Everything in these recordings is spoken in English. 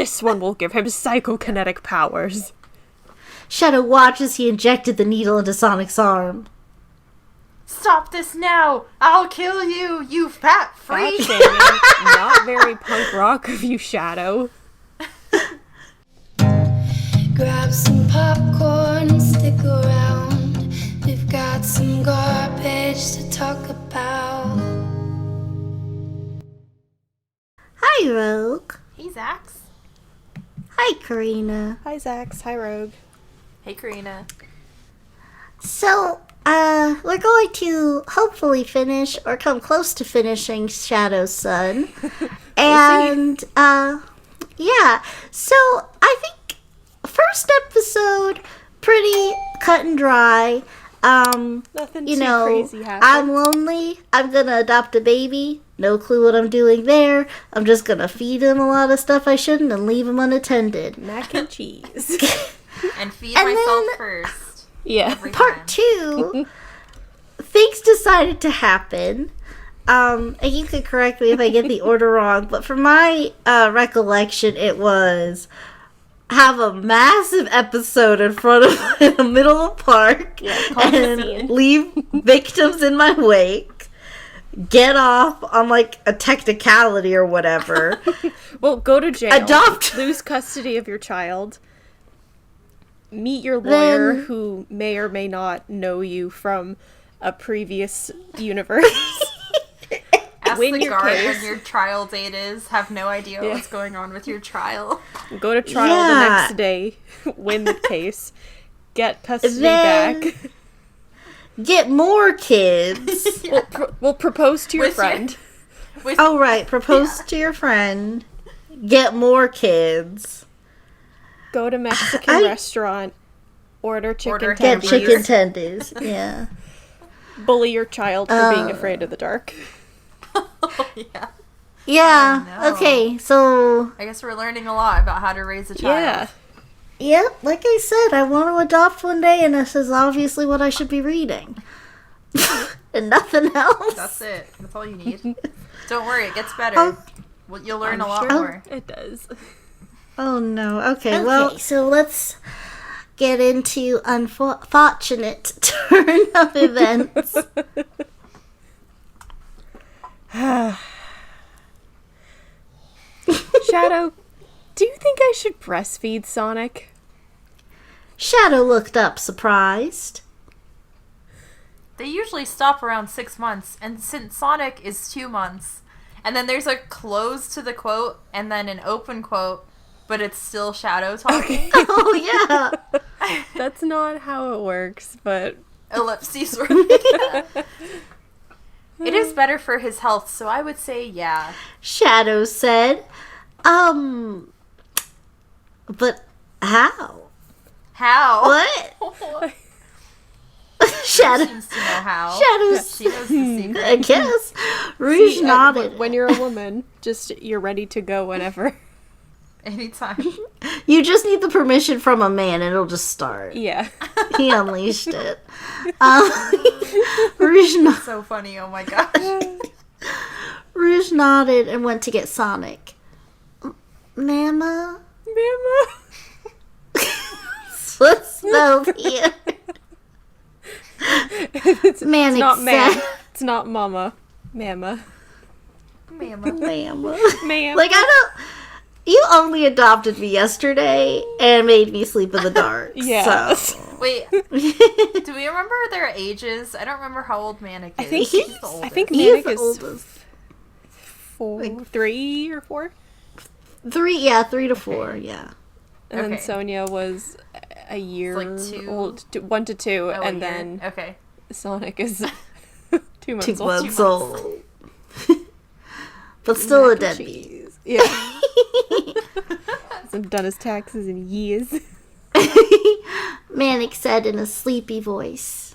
This one will give him psychokinetic powers. Shadow watched as he injected the needle into Sonic's arm. Stop this now! I'll kill you, you fat freak! Not very punk rock of you, Shadow. Grab some popcorn and stick around. We've got some garbage to talk about. Hi, Rogue. Hey, Zax. Hi, Karina. Hi, Zax. Hi, Rogue. Hey, Karina. So, we're going to hopefully finish or come close to finishing Shadow's Son. And, yeah. So, I think first episode, pretty cut and dry. Nothing you too know, crazy happened. I'm lonely. I'm gonna adopt a baby. No clue what I'm doing there. I'm just gonna feed him a lot of stuff I shouldn't and leave him unattended. Mac and cheese. And feed And myself then- first. Yeah. Every Part time. 2, things decided to happen. And you could correct me if I get the order wrong, but from my recollection, it was have a massive episode in front of in the middle of a park and scene. leave victims in my wake, get off on like a technicality or whatever, Well, go to jail. Adopt. Lose custody of your child. Meet your lawyer Then- who may or may not know you from a previous universe. Ask Win the your guard case. when your trial date is. Have no idea what's going on with your trial. Go to trial Yeah. the next day. Win the case. Get custody Then- back. get more kids. We'll propose to your With your- friend. With Oh, right. Propose to your friend. Get more kids. Go to Mexican restaurant. Order chicken Order Get tenders. chicken tendies. Yeah. Bully your child for being afraid of the dark. yeah. Yeah. Oh, no. Okay. So, I guess we're learning a lot about how to raise a child. Yeah. yep. Like I said, I want to adopt one day, and this is obviously what I should be reading. And nothing else. That's it. That's all you need. Don't worry, it gets better. Oh. Well, you'll learn I'm a lot sure more. It does. Oh no. Okay. Well, so let's get into unfortunate turn of events. Shadow, do you think I should breastfeed Sonic? Shadow looked up, surprised. They usually stop around 6 months, and since Sonic is 2 months, and then there's a close to the quote, and then an open quote, but it's still Shadow talking. Oh yeah. That's not how it works, but Ellipses. It is better for his health, so I would say yeah. Shadow said, but how? How? What? Shadow. Seems to know how. Shadow's. She knows the secret. I guess. Rouge nodded. when you're a woman, just you're ready to go whenever. Anytime. You just need the permission from a man and it'll just start. Yeah. He unleashed it. Rouge, So funny, oh my gosh. Rouge nodded and went to get Sonic. Mama? Mama. What spelled here? Manic Not man. said. It's not mama. Mama. Mama. Mama. Ma'am. Like, I don't... You only adopted me yesterday and made me sleep in the dark. Yeah. So. Wait, do we remember their ages? I don't remember how old Manic is. I think He's the oldest. I think He's Manic the is oldest. 3 or 4. 3 to 4, yeah. And then Okay. Sonia was a year like 2? old, 1 to 2, Oh, a and year. then Okay. Sonic is 2 months 2 old. months old. But still a Mac and deadbeat. cheese. Yeah. Hasn't done his taxes in years. Manic said in a sleepy voice.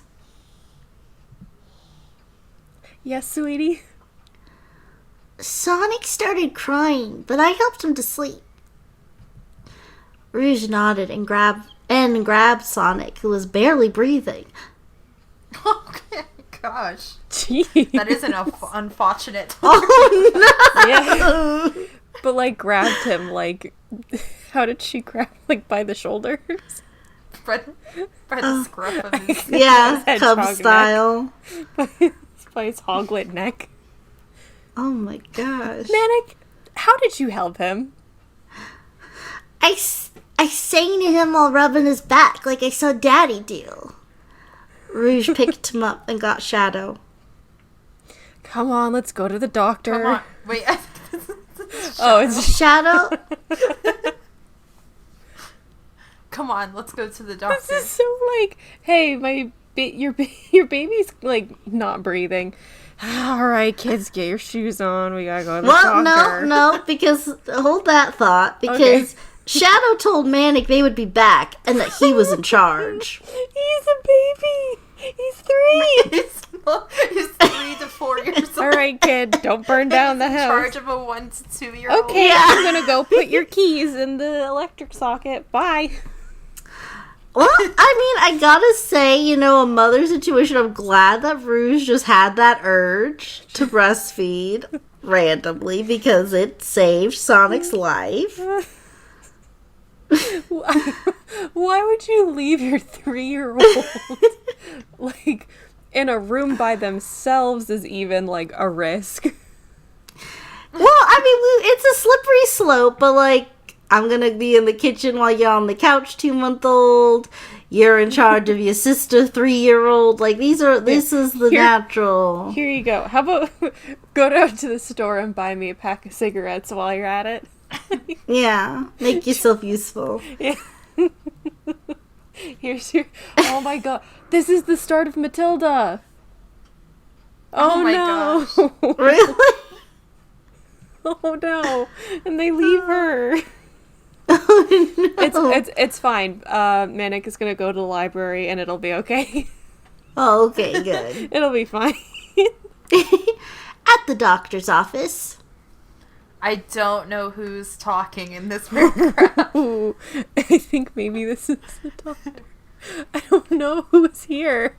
Yes, sweetie. Sonic started crying, but I helped him to sleep. Rouge nodded and grabbed Sonic, who was barely breathing. Okay, gosh. Jeez. That is an unfortunate. Oh Yeah. but like grabbed him like how did she grab like by the shoulders? By the scruff of his... Yeah, His cub hedgehog style. By his hoglet neck. Oh my gosh. Manic, how did you help him? I sang to him while rubbing his back like I saw Daddy do. Rouge picked him up and got Shadow. Come on, let's go to the doctor. Come on. Wait. Oh, it's Shadow? Come on, let's go to the doctor. this is so like, hey, your baby's like not breathing. All right, kids, get your shoes on. We gotta go to the Well, doctor. no, because hold that thought. Because Okay. Shadow told Manic they would be back and that he was in charge. He's a baby. He's 3. He's 3 to 4 years old. All right, kid, don't burn down the In house. charge of a 1 to 2 year old. Okay, Yeah. I'm gonna go put your keys in the electric socket. Bye. Well, I mean, I gotta say, a mother situation, I'm glad that Rouge just had that urge to breastfeed randomly because it saved Sonic's life. Why would you leave your 3-year-old like in a room by themselves is even like a risk? Well, I mean, it's a slippery slope, but like, I'm gonna be in the kitchen while you're on the couch, 2-month-old. You're in charge of your sister, 3-year-old. Like, this is the natural. Here you go. How about go down to the store and buy me a pack of cigarettes while you're at it? Yeah, make yourself useful. Yeah. Here's your. Oh my god! This is the start of Matilda. Oh, my no! Really? Oh no! And they leave her. Oh, no. It's fine. Manic is gonna go to the library and it'll be okay. Oh, okay, good. It'll be fine. At the doctor's office. I don't know who's talking in this paragraph. Ooh, I think maybe this is the doctor. I don't know who's here.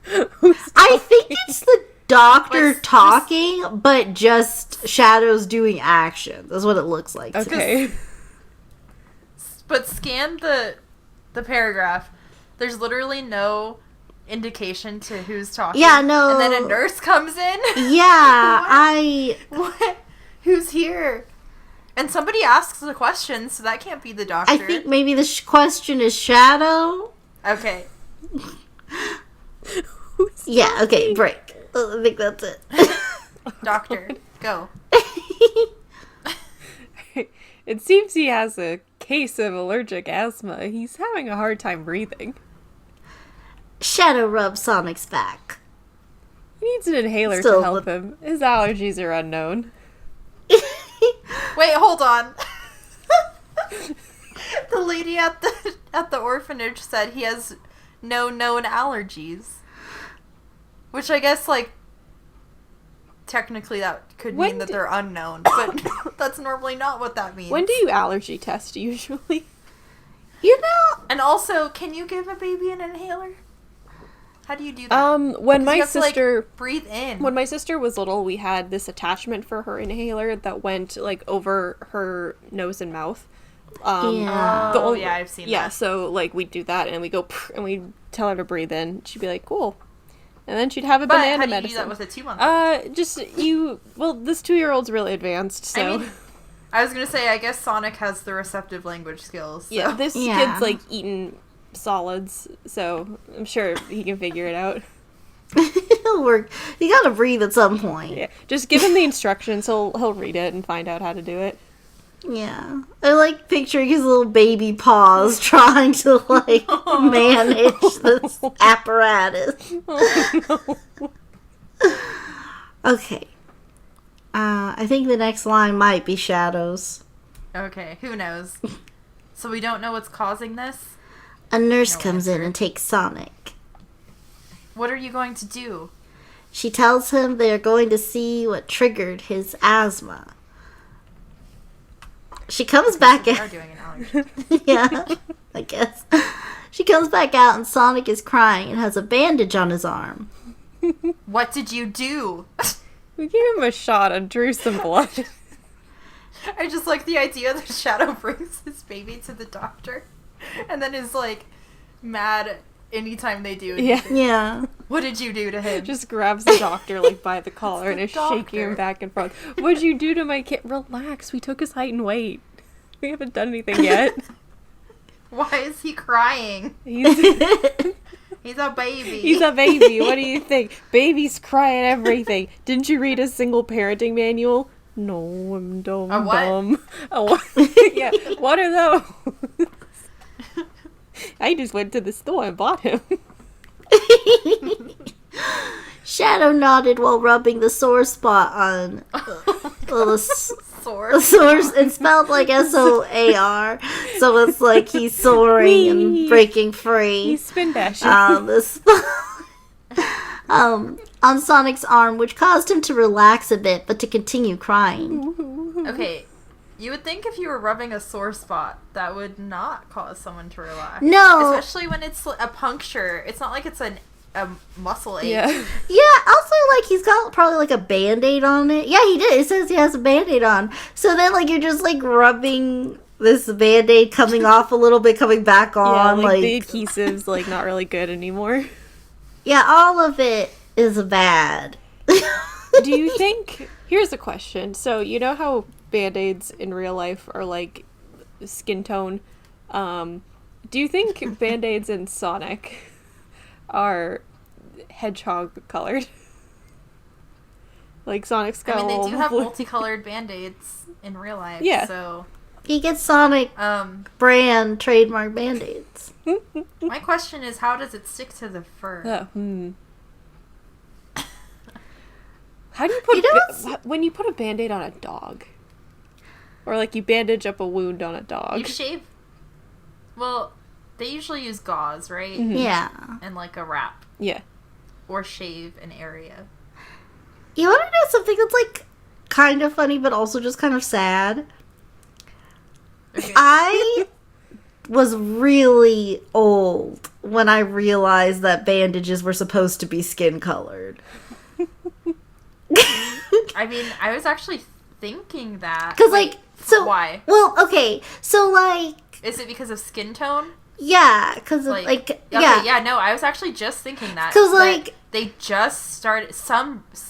I think it's the doctor Let's talking, but just Shadow's doing action. That's what it looks like. to me. Okay. But scan the paragraph. There's literally no indication to who's talking. Yeah, no. And then a nurse comes in. Yeah, What? Who's here? And somebody asks the question, so that can't be the doctor. I think maybe the question is Shadow. Okay. Who's Yeah, okay, break. I think that's it. Doctor, go. It seems he has a case of allergic asthma. He's having a hard time breathing. Shadow rubs Sonic's back. He needs an inhaler Still to help him. His allergies are unknown. Wait, hold on. The lady at the orphanage said he has no known allergies. Which I guess, like, technically that could When mean that d- they're unknown, but that's normally not what that means. When do you allergy test usually? And also, can you give a baby an inhaler? How do you do that? When 'Cause my you have to, like, sister breathe in. when my sister was little, we had this attachment for her inhaler that went like over her nose and mouth. Yeah. Oh, yeah, I've seen Yeah, that. so like we'd do that and we go and we tell her to breathe in. She'd be like, "Cool," and then she'd have a But banana how do you medicine. do that with a 2-month-old? This 2-year-old's really advanced, so I mean, I was gonna say, I guess Sonic has the receptive language skills. So. yeah, this Yeah. kid's like eating solids, so I'm sure he can figure it out. It'll work. You gotta breathe at some point. Yeah, just give him the instructions. He'll read it and find out how to do it. Yeah. I like picturing his little baby paws trying to, like, manage this apparatus. Oh, no. Okay. I think the next line might be Shadow's. Okay, who knows? So we don't know what's causing this? A nurse No comes in answer. and takes Sonic. What are you going to do? She tells him they are going to see what triggered his asthma. She comes back We are out. doing an allergy. Yeah, I guess. She comes back out and Sonic is crying and has a bandage on his arm. What did you do? We gave him a shot and drew some blood. I just like the idea that Shadow brings his baby to the doctor and then is like mad anytime they do anything. Yeah. What did you do to him? Just grabs the doctor like by the collar and the is shaking him doctor. back and forth. What'd you do to my kid? Relax, we took his height and weight. We haven't done anything yet. Why is he crying? He's He's a baby. he's a baby. What do you think? Babies cry at everything. Didn't you read a single parenting manual? No, I'm dumb. A what? Dumb. A what? Yeah, what are those? I just went to the store and bought him. Shadow nodded while rubbing the sore spot on the Sword. it's spelled like SOAR, so it's like he's soaring and Whee! breaking free. He's spin dashing. This on Sonic's arm, which caused him to relax a bit, but to continue crying. Okay, you would think if you were rubbing a sore spot, that would not cause someone to relax. No. Especially when it's a puncture. It's not like it's a muscle ache. Yeah. Yeah, also, like, he's got probably, like, a Band-Aid on it. Yeah, he did. It says he has a Band-Aid on. So then, like, you're just, like, rubbing this Band-Aid coming off a little bit, coming back Yeah, on. like the adhesive's like not really good anymore. Yeah, all of it is bad. Do you think... Here's a question. So, you know how Band-Aids in real life are, like, skin tone? Do you think Band-Aids in Sonic are hedgehog colored? Like, Sonic's got I mean, they do a have blue... multicolored Band-Aids in real life. Yeah. So, He gets Sonic brand trademark Band-Aids. my question is, how does it stick to the fur? How do you put... You know when you put a Band-Aid on a dog? Or, like, you bandage up a wound on a dog. You shave... Well, they usually use gauze, right? Mhm. Yeah. And, like, a wrap. Yeah. Or shave an area. You want to know something that's, like, kind of funny, but also just kind of sad? Okay. I was really old when I realized that bandages were supposed to be skin colored. I mean, I was actually thinking that. Because, Wait, like, so... why? Well, okay, so, like... Is it because of skin tone? Yeah, because, like, Okay, yeah. yeah, no, I was actually just thinking that. 'Cause, that like- they just started,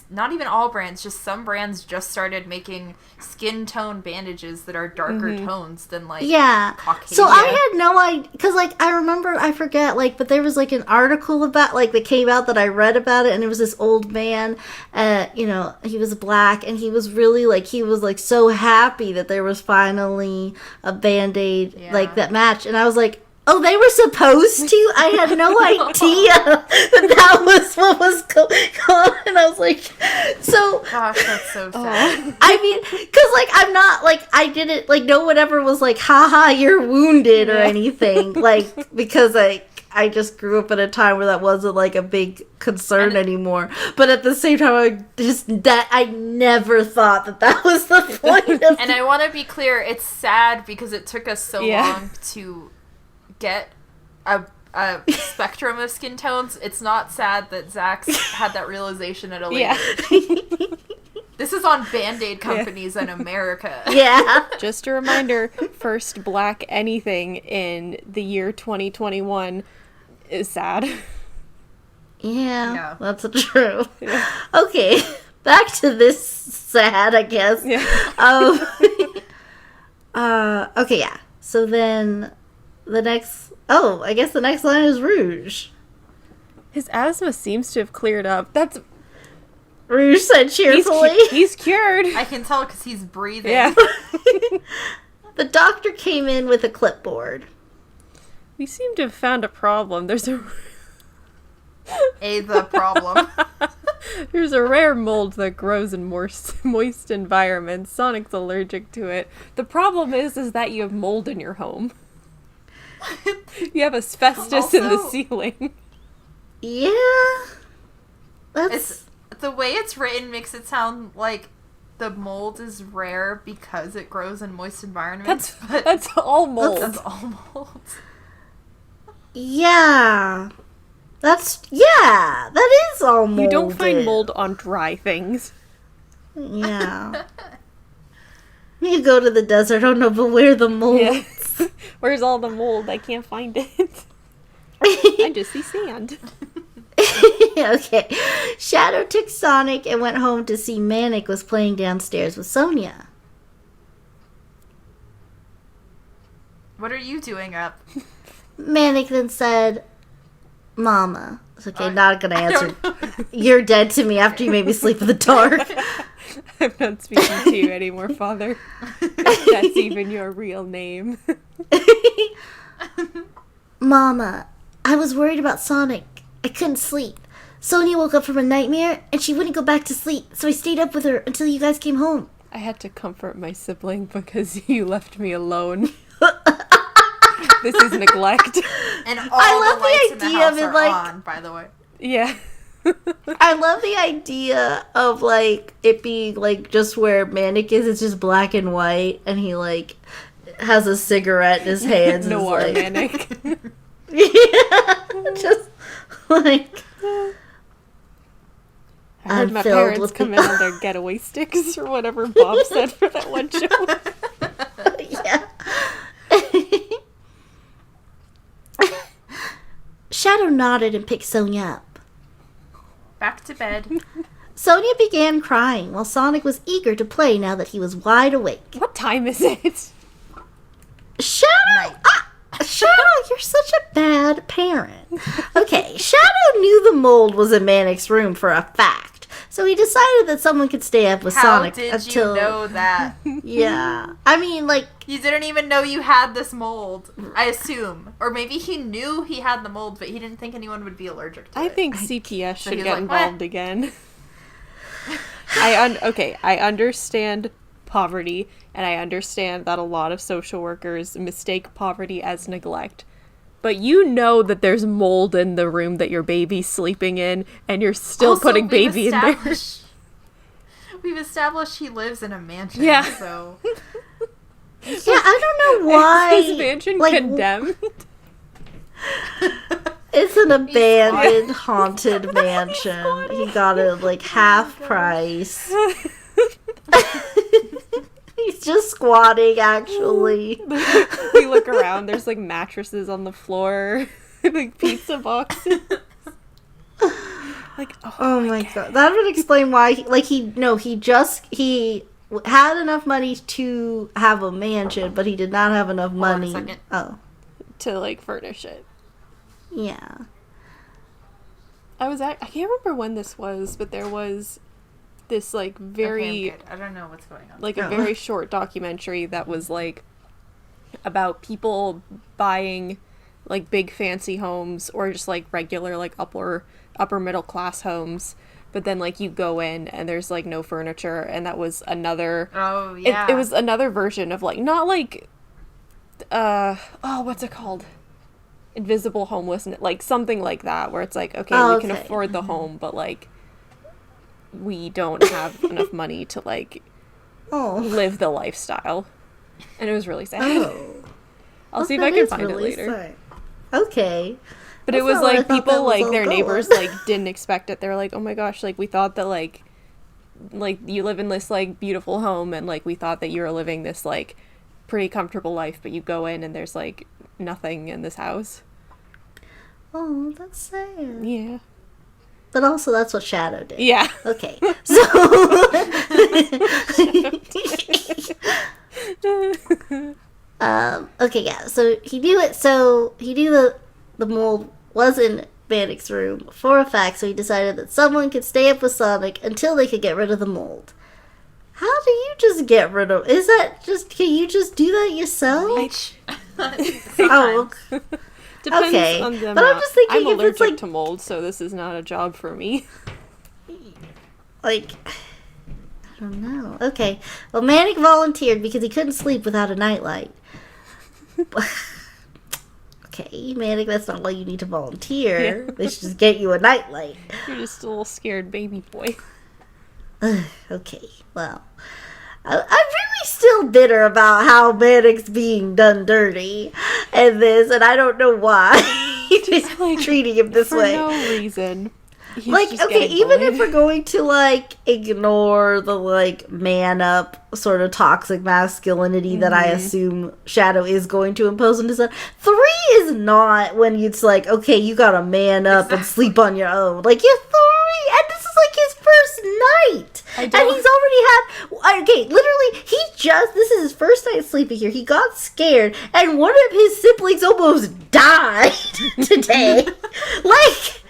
not even all brands, just some brands just started making skin tone bandages that are darker tones than, like, Yeah. Caucasian. So I had no idea, because, like, I remember, I forget, like, but there was, like, an article about, like, that came out that I read about it, and it was this old man, you know, he was black, and he was really, like, so happy that there was finally a Band-Aid, Yeah. like, that matched, and I was like, oh, they were supposed to? I had no idea that was what was going on, and I was like, so... Gosh, that's so sad. I mean, because, like, I'm not, like, I didn't, like, no one ever was like, haha, you're wounded or anything. Like, because, I just grew up at a time where that wasn't, like, a big concern anymore. But at the same time, I never thought that was the point of And I want to be clear, it's sad because it took us so Yeah. long to get a spectrum of skin tones. It's not sad that Zach's had that realization at a later. Yeah. This is on Band-Aid companies in America. Yeah. Just a reminder, first black anything in the year 2021 is sad. Yeah, Yeah. that's true. Yeah. Okay, back to this sad, I guess. Yeah. Okay, yeah. So then I guess the next line is Rouge. His asthma seems to have cleared up. That's... Rouge said cheerfully. He's cured. I can tell because he's breathing. Yeah. The doctor came in with a clipboard. We seem to have found a problem. There's a The problem. There's a rare mold that grows in moist environments. Sonic's allergic to it. The problem is that you have mold in your home. You have asbestos in the Also- Yeah. ceiling. It's the way it's written makes it sound like the mold is rare because it grows in moist environments. That's all mold. That's all mold. Yeah. That is all molded. You don't find mold on dry things. Yeah. You go to the desert, I don't know, but where the mold? Yeah. Where's all the mold? I can't find it. I just see sand. Okay. Shadow took Sonic and went home to see Manic was playing downstairs with Sonia. What are you doing up? Manic then said, Mama. It's okay, not gonna answer. You're dead to me after you made me sleep in the dark. I'm not speaking to you anymore, Father. If that's even your real name. Mama, I was worried about Sonic. I couldn't sleep. Sonia woke up from a nightmare, and she wouldn't go back to sleep, so I stayed up with her until you guys came home. I had to comfort my sibling because you left me alone. This is neglect. And all I love the lights in the the idea house of it, are like- on, by the way. Yeah. I love the idea of, like, it being, like, just where Manic is, it's just black and white, and he, like, has a cigarette in his hands. and is Noir like, Manic. Yeah, just, like... I heard I'm my filled parents with come in on their getaway sticks or whatever Bob said for that one show. Yeah. Shadow nodded and picked Sonia up. Back to bed. Sonia began crying while Sonic was eager to play now that he was wide awake. What time is it? Shadow! Shadow, you're such a bad parent. Okay, Shadow knew the mold was in Manic's room for a fact, so he decided that someone could stay up with How Sonic did until... you know that? Yeah. I mean, like... You didn't even know you had this mold, I assume. Or maybe he knew he had the mold, but he didn't think anyone would be allergic to it. I think CPS should he's get like, involved "What?" again. I understand poverty, and I understand that a lot of social workers mistake poverty as neglect. But you know that there's mold in the room that your baby's sleeping in, and you're still Also, putting baby in there. We've established he lives in a mansion, Yeah. so... Yeah, I don't know why... Is his mansion condemned? It's an abandoned, haunted mansion. He got it, like, half price. He's just squatting, actually. We look around, there's like mattresses on the floor, like pizza boxes. Like, Oh my god. That would explain why, he had enough money to have a mansion, but he did not have enough Hold on a money. second. Oh, to like furnish it. yeah. I can't remember when this was, but there was this like very Okay, I'm good. I don't know what's going on. like a Oh. very short documentary that was like about people buying like big fancy homes or just like regular like upper middle class homes, but then like you go in and there's like no furniture, and that was another Oh, yeah. it was another version of like not like what's it called, invisible homelessness, like something like that, where it's like, okay, Oh, we can okay. afford the home, but like we don't have enough money to like Oh. live the lifestyle. And it was really sad. Oh. I'll see if That I can is find really it later. sad. Okay. But That's it was not what I like thought that people was like all their going. neighbors like didn't expect it. They were like, "Oh my gosh, like we thought that like you live in this like beautiful home, and like we thought that you were living this like pretty comfortable life, but you go in and there's like nothing in this house." Oh, that's sad. Yeah. But also, that's what Shadow did. Yeah. Okay. So. Okay, yeah. So he knew it. So he knew the mold was in Manic's room for a fact. So he decided that someone could stay up with Sonic until they could get rid of the mold. How do you just get rid of? Is that just? Can you just do that yourself? Oh, Depends Okay. on the But I'm amount. just thinking I'm if it's, allergic like- to mold, so this is not a job for me. like. I don't know. Okay. Well, Manic volunteered because he couldn't sleep without a nightlight. Okay, Manic, that's not why you need to volunteer. Yeah. They should just get you a nightlight. You're just a little scared baby boy. Okay, well. I'm really still bitter about how Manic's being done dirty and this, and I don't know why he's like, treating him this For way. no reason. He's like, just okay, getting even bullied. if we're going to, like, ignore the, like, man-up sort of toxic masculinity that I assume Shadow is going to impose on his son, 3 is not when it's like, okay, you gotta man up and sleep on your own. Like, you're 3, and this is, like, his first night. And he's already had, okay, literally, this is his first night sleeping here. He got scared, and one of his siblings almost died today. Like,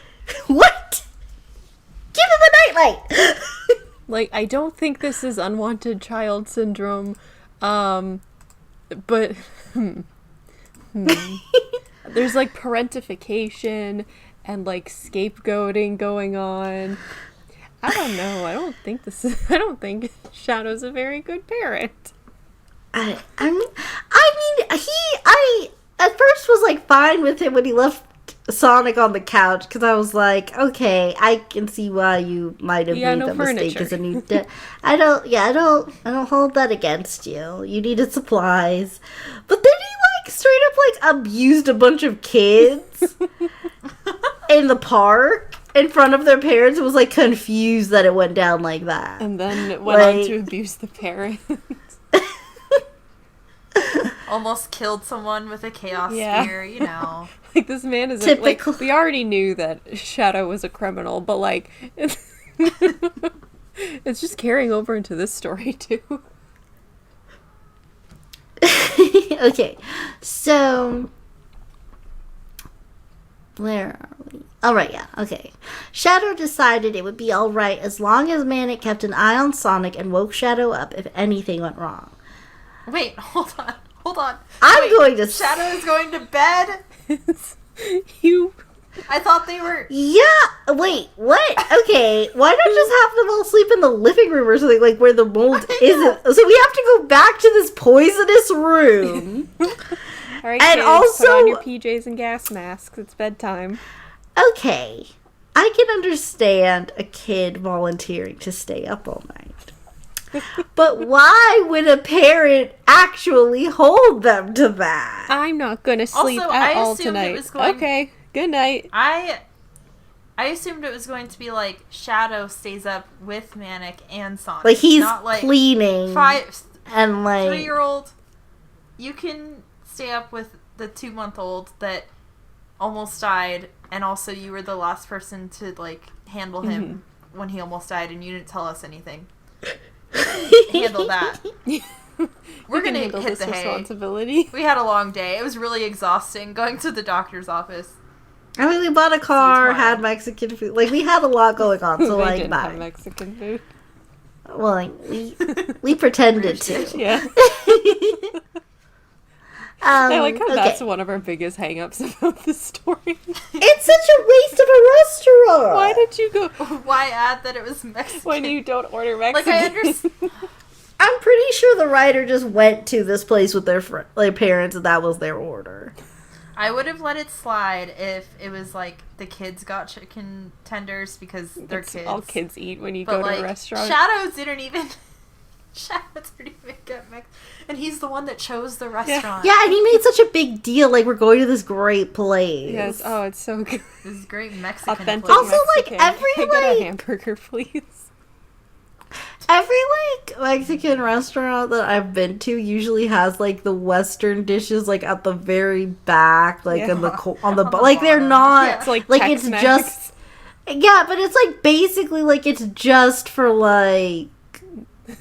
what? Give him a nightlight. Like, I don't think this is unwanted child syndrome, but there's like parentification and like scapegoating going on. I don't know. I don't think Shadow's a very good parent. I at first was like fine with him when he left Sonic on the couch, because I was like, okay, I can see why you might have made that mistake as a new I don't hold that against you. You needed supplies. But then he like straight up like abused a bunch of kids in the park in front of their parents and was like confused that it went down like that. And then went on to abuse the parents. Almost killed someone with a chaos spear, you know. Like, this man is like, we already knew that Shadow was a criminal, but like it's just carrying over into this story too. Okay, so where are we? Alright, yeah, okay. Shadow decided it would be alright as long as Manic kept an eye on Sonic and woke Shadow up if anything went wrong. Wait, hold on. Shadow is going to bed? I thought they were... Yeah, wait, what? Okay, why not just have them all sleep in the living room or something, like where the mold isn't? So we have to go back to this poisonous room. Alright, and kids, also, put on your PJs and gas masks. It's bedtime. Okay, I can understand a kid volunteering to stay up all night. But why would a parent actually hold them to that? I'm not gonna sleep at all tonight. Okay, good night. I assumed it was going to be like Shadow stays up with Manic and Sonic. Like he's not like cleaning and like 3-year-old. You can stay up with the 2-month-old that almost died, and also you were the last person to like handle him when he almost died, and you didn't tell us anything. Handle that. We're gonna hit this the hay. Responsibility. We had a long day. It was really exhausting going to the doctor's office. I mean, we bought a car, had Mexican food. Like, we had a lot going on, so, like, didn't have Mexican food. Well, like, we pretended to. Yeah. I like how that's one of our biggest hang-ups about this story. It's such a waste of a restaurant! Why did you go... Why add that it was Mexican? When you don't order Mexican. Like, I understand. I'm pretty sure the writer just went to this place with their parents and that was their order. I would have let it slide if it was like the kids got chicken tenders because they're kids. All kids eat when you go to a restaurant. Shadows didn't even get Mexican. And he's the one that chose the restaurant. Yeah, and he made such a big deal. Like, we're going to this great place. Yes, oh, it's so good. This great Mexican Authentic place. Also, Mexican. like, every, Can I get a hamburger, please? Every, like, Mexican restaurant that I've been to usually has, like, the Western dishes, like, at the very back, like, on the like, they're not, It's like it's just, yeah, but it's, like, basically, like, it's just for, like,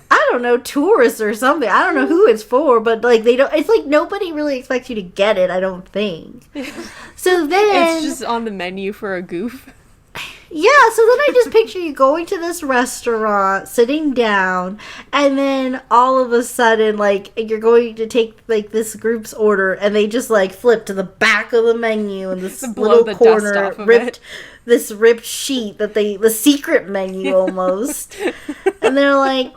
I don't know, tourists or something. I don't know who it's for, but, like, it's, like, nobody really expects you to get it, I don't think. So then... It's just on the menu for a goof. Yeah, so then I just picture you going to this restaurant, sitting down, and then all of a sudden, like, you're going to take, like, this group's order, and they just, like, flip to the back of the menu in this little corner, this ripped sheet the secret menu almost. And they're like,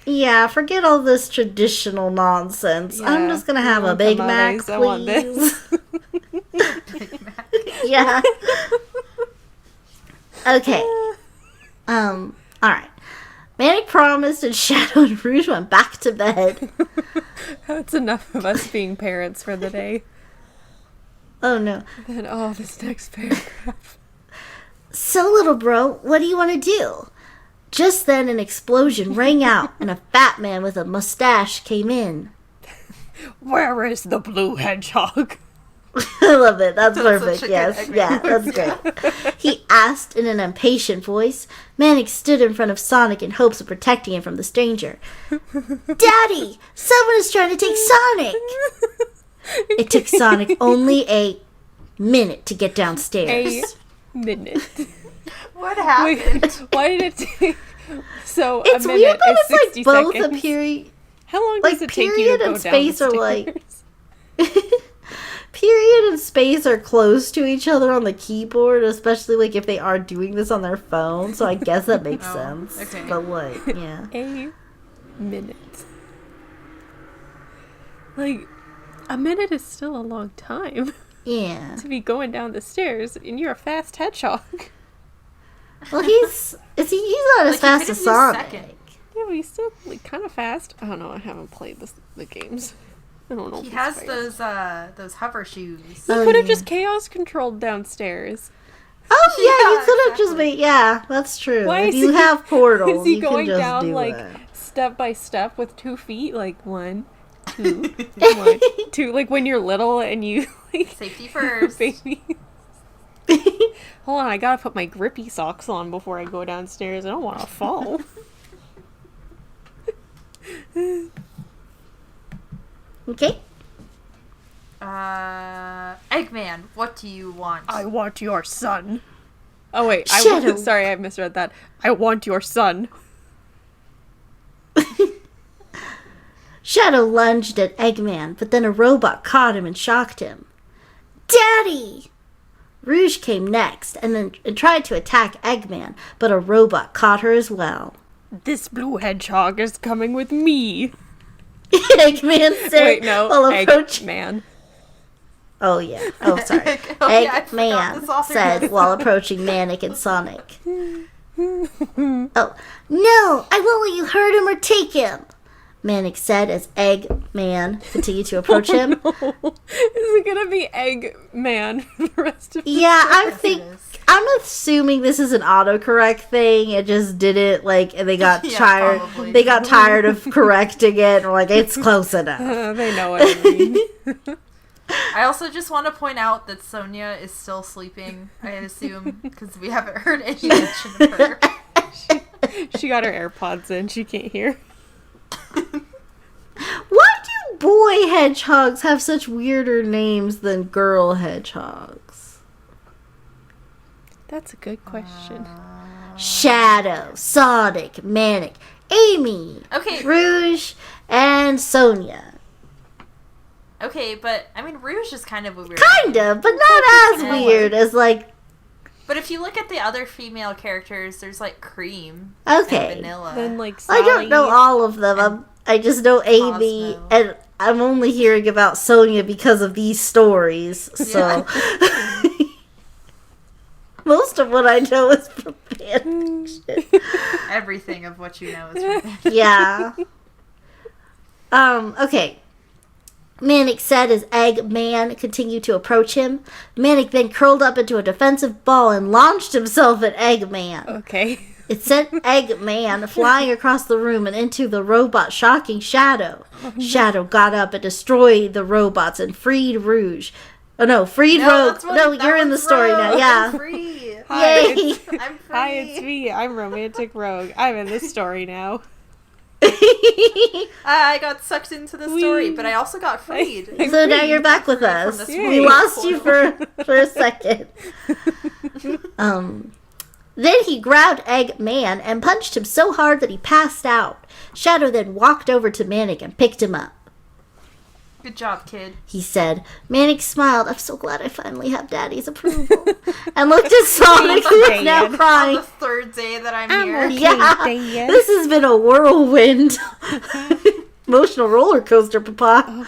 yeah, forget all this traditional nonsense. Yeah, I'm just gonna have a Big Mac, please. I want this. Big Mac. Yeah. Okay. Alright. Manic promised and Shadow and Rouge went back to bed. That's enough of us being parents for the day. Oh no. And then, this next paragraph. So, little bro, what do you want to do? Just then, an explosion rang out, and a fat man with a mustache came in. Where is the blue hedgehog? I love it. That's That's perfect. such a Yes. good Yeah, that's great. He asked in an impatient voice. Manic stood in front of Sonic in hopes of protecting him from the stranger. Daddy! Someone is trying to take Sonic! It took Sonic only a minute to get downstairs. A minute. What Wait, happened? why did it take... So, It's a weird minute that is it's like 60 both seconds. a period. How long like, does it take you to period go and down space the are, like- stairs? Period and space are close to each other on the keyboard, especially like if they are doing this on their phone. So I guess that makes Oh, sense. okay. But like, yeah. A minute. Like, a minute is still a long time Yeah. to be going down the stairs, and you're a fast hedgehog. Well, he's not as Like, fast you as could've used Sonic. second. Yeah, but he's still like kind of fast. I don't know. I haven't played the games. I don't know. He if has he's fast. those hover shoes. He Oh, could have yeah. just chaos controlled downstairs. Oh yeah, you Yeah, could have just exactly. made. Yeah, that's true. Why if is you he- have portals, Is he you can going just down do like it. step by step with 2 feet? Like 1, 2, 1, 2. Like when you're little and you like Safety first. baby. Hold on, I gotta put my grippy socks on before I go downstairs. I don't want to fall. Okay. Eggman, what do you want? I want your son. Oh wait, Shadow. sorry, I misread that. I want your son. Shadow lunged at Eggman, but then a robot caught him and shocked him. Daddy! Rouge came next and tried to attack Eggman, but a robot caught her as well. This blue hedgehog is coming with me. Eggman said Wait, no, while approaching. Eggman. Oh yeah. Oh sorry. Oh, yeah, I forgot this Eggman author said knows. while approaching Manic and Sonic. Oh no! I won't let you hurt him or take him. Manic said as Eggman continued to approach him. No. Is it gonna be Eggman for the rest of the Yeah, Yes, I'm assuming this is an autocorrect thing. It just did it like, and they got Yeah, tired. probably. They got tired of correcting it. And were like, it's close enough. They know what I mean. I also just want to point out that Sonia is still sleeping, I assume, because we haven't heard any mention of her. She got her AirPods in. She can't hear. Why do boy hedgehogs have such weirder names than girl hedgehogs? That's a good question. Shadow, Sonic, Manic, Amy, Okay, Rouge, and Sonia. okay, but I mean, Rouge is kind of a weird. Kind of, but not as Yeah. weird as like. But if you look at the other female characters, there's like Cream Okay. and Vanilla. Then like I Sally. don't know all of them. I just know Amy, Cosmo. and I'm only hearing about Sonia because of these stories. So most of what I know is from fanfiction. Everything of what you know is from there. Yeah. Okay. Manic said as Eggman continued to approach him. Manic then curled up into a defensive ball and launched himself at Eggman. Okay. It sent Eggman flying across the room and into the robot, shocking Shadow. Shadow got up and destroyed the robots and freed Rouge. Oh no, freed Rogue. that's what- No, that you're in the one's story now. Rogue. Yeah. I'm free. Hi, Yay. it's, I'm free. hi, it's me. I'm Romantic Rogue. I'm in this story now. I got sucked into the story, Whee. but I also got freed. So now you're back with From us. this We Yay. lost you for a second. Then he grabbed Eggman and punched him so hard that he passed out. Shadow then walked over to Manic and picked him up. Good job, kid. He said. Manic smiled. I'm so glad I finally have Daddy's approval. And looked at Sonic, who is now Dad. On crying. the third day that I'm, I'm here. okay. Yeah, Dad. this has been a whirlwind. Emotional roller coaster, Papa.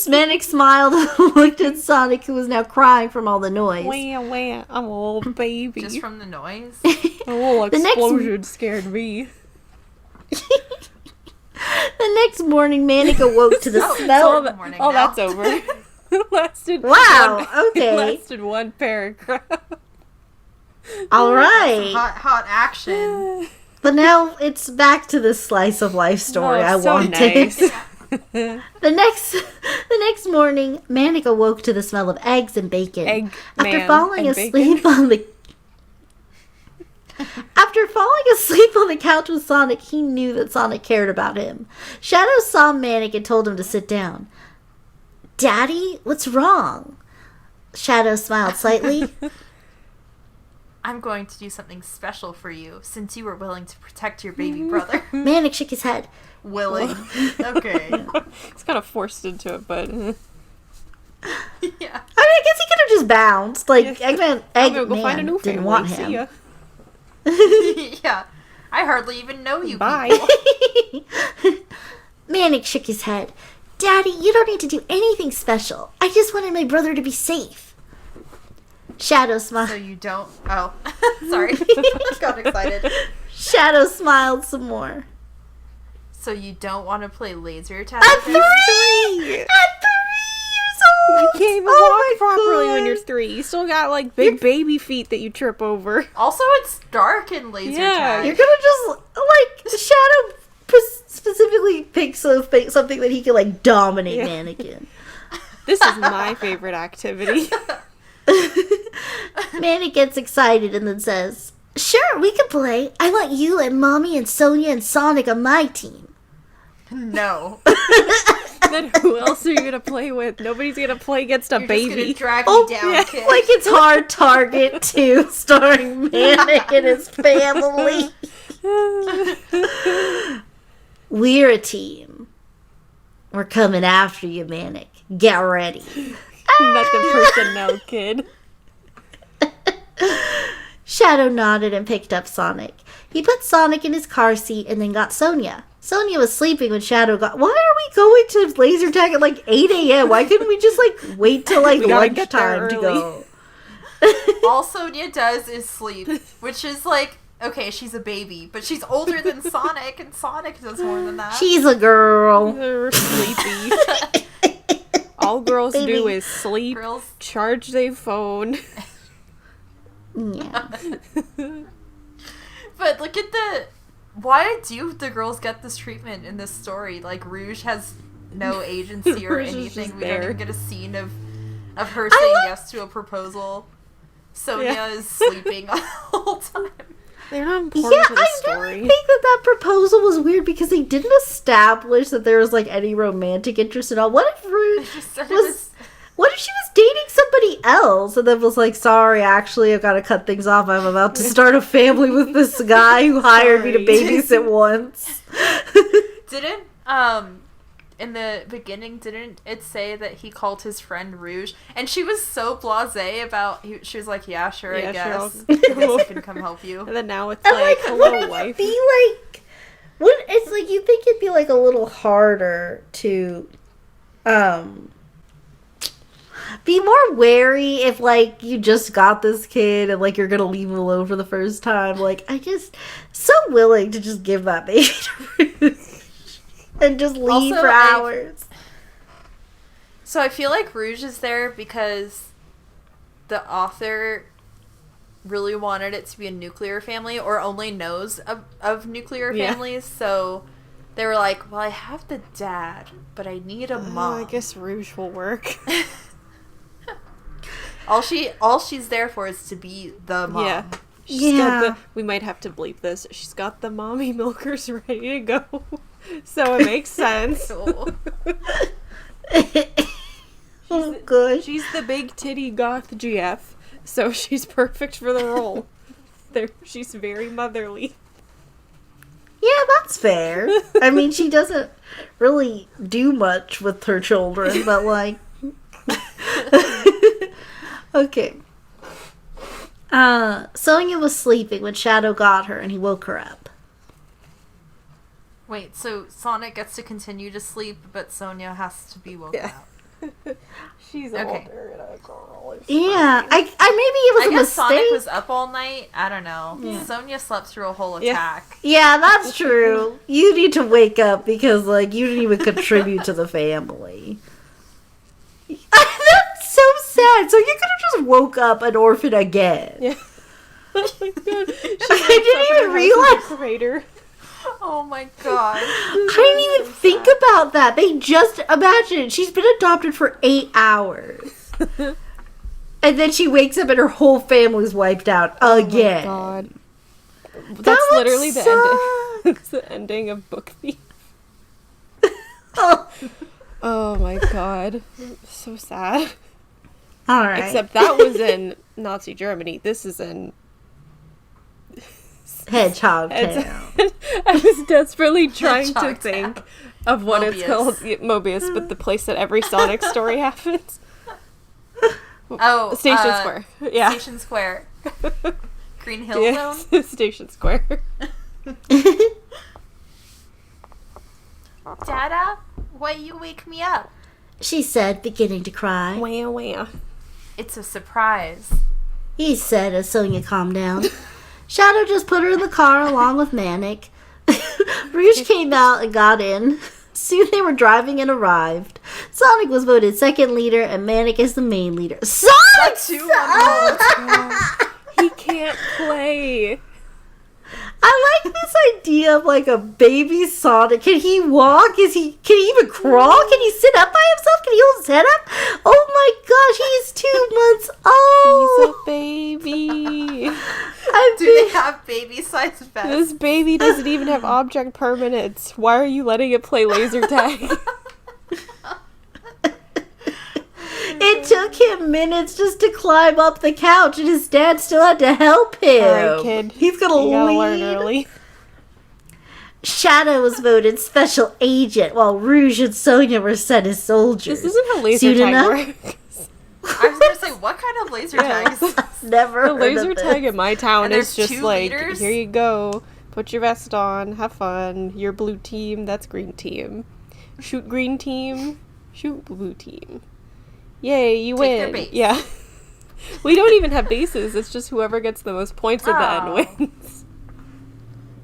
Manic smiled and looked at Sonic, who was now crying from all the noise. Wah, wah. I'm a little baby. Just from the noise. A little The next- explosion scared me. The next morning, Manic awoke to the Oh, smell. so Of, Good morning oh, now. that's over. It lasted Wow, It okay. lasted one paragraph. All right. Hot action. But now it's back to this slice of life story I so wanted. nice. The next morning, Manic awoke to the smell of eggs and bacon. After falling asleep on the couch with Sonic, he knew that Sonic cared about him. Shadow saw Manic and told him to sit down. Daddy, what's wrong? Shadow smiled slightly. I'm going to do something special for you, since you were willing to protect your baby brother. Manic shook his head. Willing. Okay. It's kind of forced into it, but... Yeah. I mean, I guess he could have just bounced. Like, Eggman find a new didn't family. want See him. ya. Yeah. I hardly even know you Bye. people. Manic shook his head. Daddy, you don't need to do anything special. I just wanted my brother to be safe. Shadow smiled. So you don't... Oh. Sorry. Got excited. Shadow smiled some more. So you don't want to play laser tag? At 3! At 3 years old! You can't even walk properly when you're 3. You still got, like, big baby feet that you trip over. Also, it's dark in laser tag. You're gonna just, like, Shadow specifically picks something that he can, like, dominate Mannequin. This is my favorite activity. Manic gets excited and then says, "Sure, we can play. I want you and Mommy and Sonia and Sonic on my team." No. Then who else are you gonna play with? Nobody's gonna play against a You're baby. just gonna drag me down, kid. Like it's Hard Target 2 starring Manic and his family. We're a team. We're coming after you, Manic. Get ready. Nothing personnel, kid. Shadow nodded and picked up Sonic. He put Sonic in his car seat and then got Sonia. Sonia was sleeping when Shadow got... Why are we going to laser tag at like 8 a.m.? Why couldn't we just like wait till like We gotta get there lunchtime to early. go? All Sonia does is sleep, which is like, okay, she's a baby, but she's older than Sonic, and Sonic does more than that. She's a girl. They're sleepy. All girls do Baby. is sleep, Girls. charge their phone. Yeah. But look at the... Why do the girls get this treatment in this story? Like, Rouge has no agency or Rouge is anything. just We there. don't even get a scene of her saying yes to a proposal. Sonia is sleeping all the whole time. They're not important Yeah, to the I story. really think that proposal was weird because they didn't establish that there was like any romantic interest at all. What if Rouge Just said it was... What if she was dating somebody else and then was like, sorry, actually, I've got to cut things off. I'm about to start a family with this guy who hired me to babysit once. Didn't, in the beginning, didn't it say that he called his friend Rouge? And she was so blasé about, she was like, yeah, sure, Yeah, I sure, guess. I'll- I guess I can come help you. And then now it's And like, like, wouldn't hello, it wife. be like... It's like, you think it'd be like a little harder to, be more wary if, like, you just got this kid and, like, you're gonna leave him alone for the first time. Like, I just... So willing to just give that baby to Rouge. And just leave Also, for hours. So I feel like Rouge is there because the author really wanted it to be a nuclear family, or only knows of nuclear Yeah. families, so they were like, well, I have the dad, but I need a mom. I guess Rouge will work. All she's there for is to be the mom. Yeah. She's got Yeah. the, we might have to bleep this. She's got the mommy milkers ready to go. So it makes sense. Cool. Oh, good. She's the big titty goth GF, so she's perfect for the role. She's very motherly. Yeah, that's fair. I mean, she doesn't really do much with her children, but, like... Okay. Sonia was sleeping when Shadow got her, and he woke her up. Wait, so Sonic gets to continue to sleep, but Sonia has to be woken Yeah. up. She's Okay. older and a girl. Yeah, I maybe it was I a guess mistake. Sonic was up all night. I don't know. Yeah. Sonia slept through a whole Yeah. attack. Yeah, that's true. You need to wake up because, like, you didn't even contribute to the family. That's so sad. So you could have just woke up an orphan again. Yeah. Oh my god. I didn't even realize. Crater. Oh my god. I didn't even think about that. They just imagine it. She's been adopted for 8 hours. And then she wakes up and her whole family's wiped out again. Oh my god. That That's would literally the suck. ending. It's the ending of Book Thief. Oh. Oh my god. So sad. All right. Except that was in Nazi Germany. This is in Hedgehog It's- Town. I was desperately trying to Hedgehog think Town. of what it's Mobius. called. Yeah, Mobius, but the place that every Sonic story happens. Oh, Station Square. Yeah. Station Square. Green Hill Yes, Zone. Station Square. Dada, why you wake me up? She said, beginning to cry. Wah wah. It's a surprise. He said as Sonia calmed down. Shadow just put her in the car along with Manic. Rouge came out and got in. Soon they were driving and arrived. Sonic was voted second leader and Manic is the main leader. Sonic! That's who I He can't play. I like this idea of like a baby Sonic. Can he walk? Can he even crawl? Can he sit up by himself? Can he hold his head up? Oh my gosh, he's 2 months He's old. a baby. I've Do been- they have baby-sized vests? This baby doesn't even have object permanence. Why are you letting it play laser tag? It took him minutes just to climb up the couch, and his dad still had to help him. Alright, kid. He's gonna You gotta lead. learn early. Shadow was voted special agent, while Rouge and Sonia were sent as soldiers. This isn't how laser Soon tag enough- works. I was gonna say, what kind of laser tag is this? Never The heard laser of tag this. in my town And is there's just 2 like, leaders? here you go. Put your vest on. Have fun. You're blue team. That's green team. Shoot green team. Shoot blue team. Yay, you Take their win. base. Yeah. We don't even have bases. It's just whoever gets the most points at the Oh. end wins.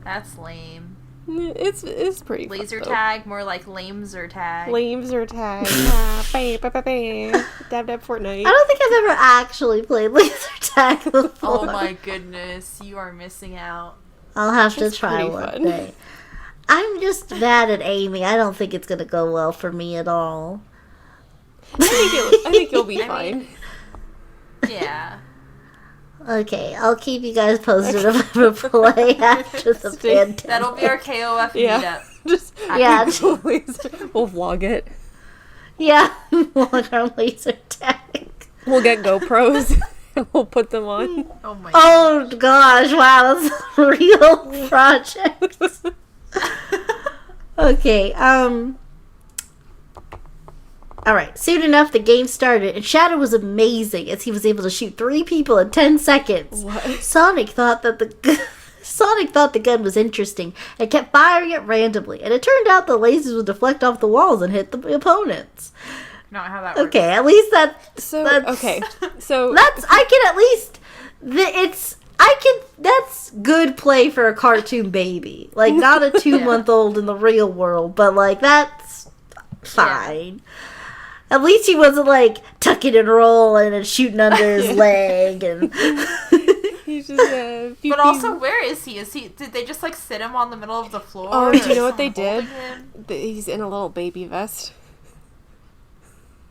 That's lame. It's pretty fun, Laser though. tag, more like lameser tag. Flames or tag. Ah, bam, bam, bam, bam. Dab dab Fortnite. I don't think I've ever actually played laser tag before. Oh my goodness, you are missing out. I'll have to It's try pretty one fun. day. I'm just bad at aiming. I don't think it's gonna go well for me at all. I think you'll be I fine. mean- Yeah. Okay, I'll keep you guys posted if I ever play after the Stay- pandemic. That'll be our KOF Yeah. meetup. Just Yeah. we'll vlog it. Yeah, like our laser tag. We'll get GoPros and we'll put them on. Oh my Oh gosh, wow, that's a real project. Okay, alright, soon enough the game started, and Shadow was amazing as he was able to shoot 3 people in 10 seconds. What? Sonic thought the gun was interesting and kept firing it randomly, and it turned out the lasers would deflect off the walls and hit the opponents. Not how that works. Okay, at least So that's okay, so I can at least that's good play for a cartoon baby. Like not a 2-month-old in the real world, but like that's fine. At least he wasn't like tucking and rolling and shooting under his leg and he's just But also, where is he? Did they just like sit him on the middle of the floor? Oh, or do you is know what they someone did? holding him? He's in a little baby vest.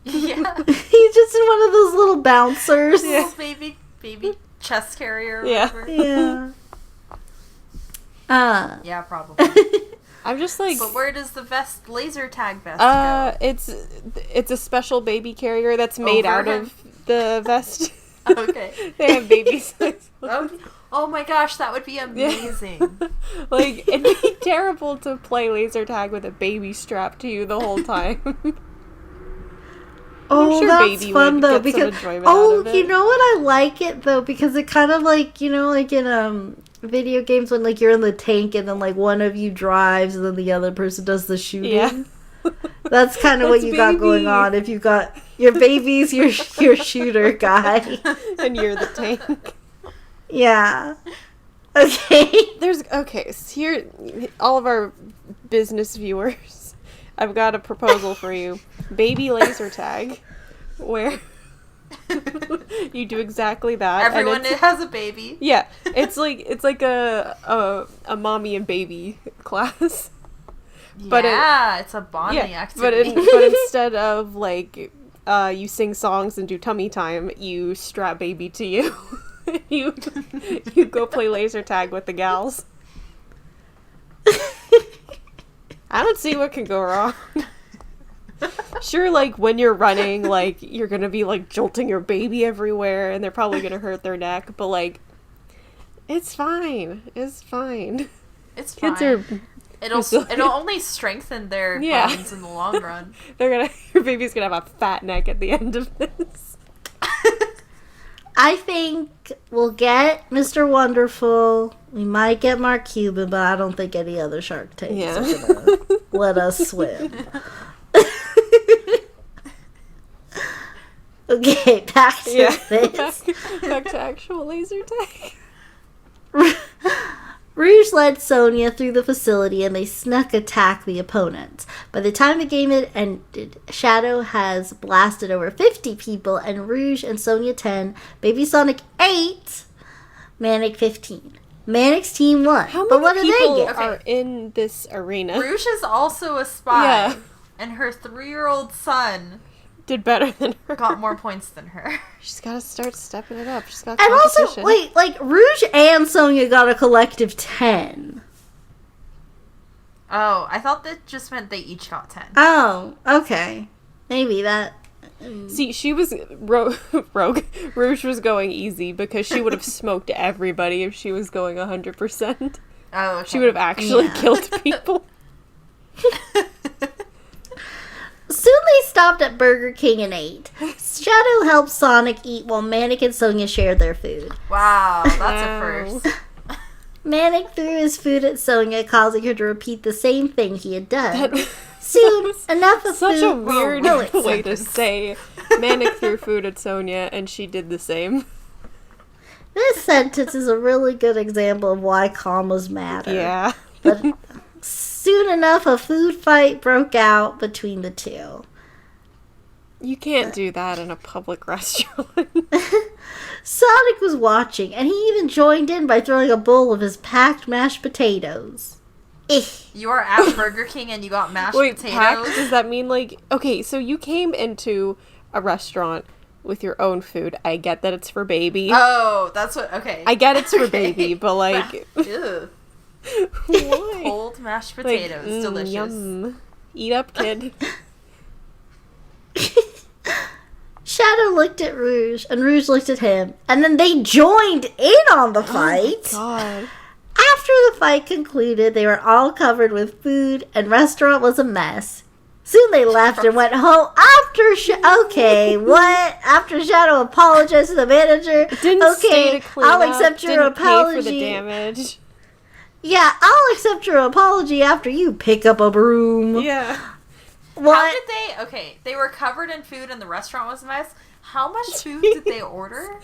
Yeah. he's just in one of those little bouncers. Yeah. Little baby chest carrier or Yeah. whatever. Yeah. Yeah, probably. I'm just like, But where does the laser tag vest go? it's a special baby carrier that's made Over out him? of the vest. Okay. They have baby size. Oh my gosh, that would be amazing. Like, it'd be terrible to play laser tag with a baby strapped to you the whole time. Oh, sure that's Baby fun would though get some because enjoyment out of it. you know what, I like it though because it kind of like, you know, like in video games when like you're in the tank and then like one of you drives and then the other person does the shooting. Yeah. That's kind of what That's you got going baby. on. If you got your baby's your shooter guy. And you're the tank. Yeah. Okay. Okay, so here, all of our business viewers, I've got a proposal for you. Baby laser tag, where You do exactly that. Everyone has a baby. Yeah, it's like a mommy and baby class. But it's a bonding activity. But instead of like you sing songs and do tummy time, you strap baby to you. you go play laser tag with the gals. I don't see what can go wrong. Sure, like, when you're running, like, you're gonna be, like, jolting your baby everywhere, and they're probably gonna hurt their neck, but, like, it's fine. It's fine. It's Kids fine. are... It'll only strengthen their bones in the long run. Your baby's gonna have a fat neck at the end of this. I think we'll get Mr. Wonderful. We might get Mark Cuban, but I don't think any other Shark Tanks are gonna let us swim. Okay, back to this. Back to actual laser tag. Rouge led Sonia through the facility and they snuck attack the opponents. By the time the game had ended, Shadow has blasted over 50 people and Rouge and Sonia 10, Baby Sonic 8, Manic 15. Manic's team won. How but what many do they people get? are in this arena? Rouge is also a spy. Yeah. And her 3-year-old son Did better than her. got more points than her. She's gotta start stepping it up. She's got And competition. also, wait, like, Rouge and Sonia got a collective 10. Oh, I thought that just meant they each got 10. Oh, okay. Maybe that... See, she was rogue. Rouge was going easy because she would have smoked everybody if she was going 100%. Oh, okay. She would have actually killed people. Soon they stopped at Burger King and ate. Shadow helped Sonic eat while Manic and Sonia shared their food. Wow, that's a first. Manic threw his food at Sonia, causing her to repeat the same thing he had done. Soon, enough of Such food... a weird will ruin way to say Manic threw food at Sonia and she did the same. This sentence is a really good example of why commas matter. Yeah. But soon enough, a food fight broke out between the two. You can't do that in a public restaurant. Sonic was watching, and he even joined in by throwing a bowl of his packed mashed potatoes. You are at Burger King and you got mashed potatoes? Packed? Does that mean, like... Okay, so you came into a restaurant with your own food. I get that it's for baby. Oh, that's what... Okay. I get it's for baby, but, like... Ew. Why? Cold mashed potatoes. Like, delicious. Yum. Eat up, kid. Shadow looked at Rouge, and Rouge looked at him, and then they joined in on the fight. Oh, God. After the fight concluded, they were all covered with food, and restaurant was a mess. Soon they left and went home after Shadow apologized to the manager. Didn't stay to clean I'll up, accept your didn't apology. pay for the damage. Yeah, I'll accept your apology after you pick up a broom. Yeah. What? How did they... Okay, they were covered in food and the restaurant was a mess. How much food did they order?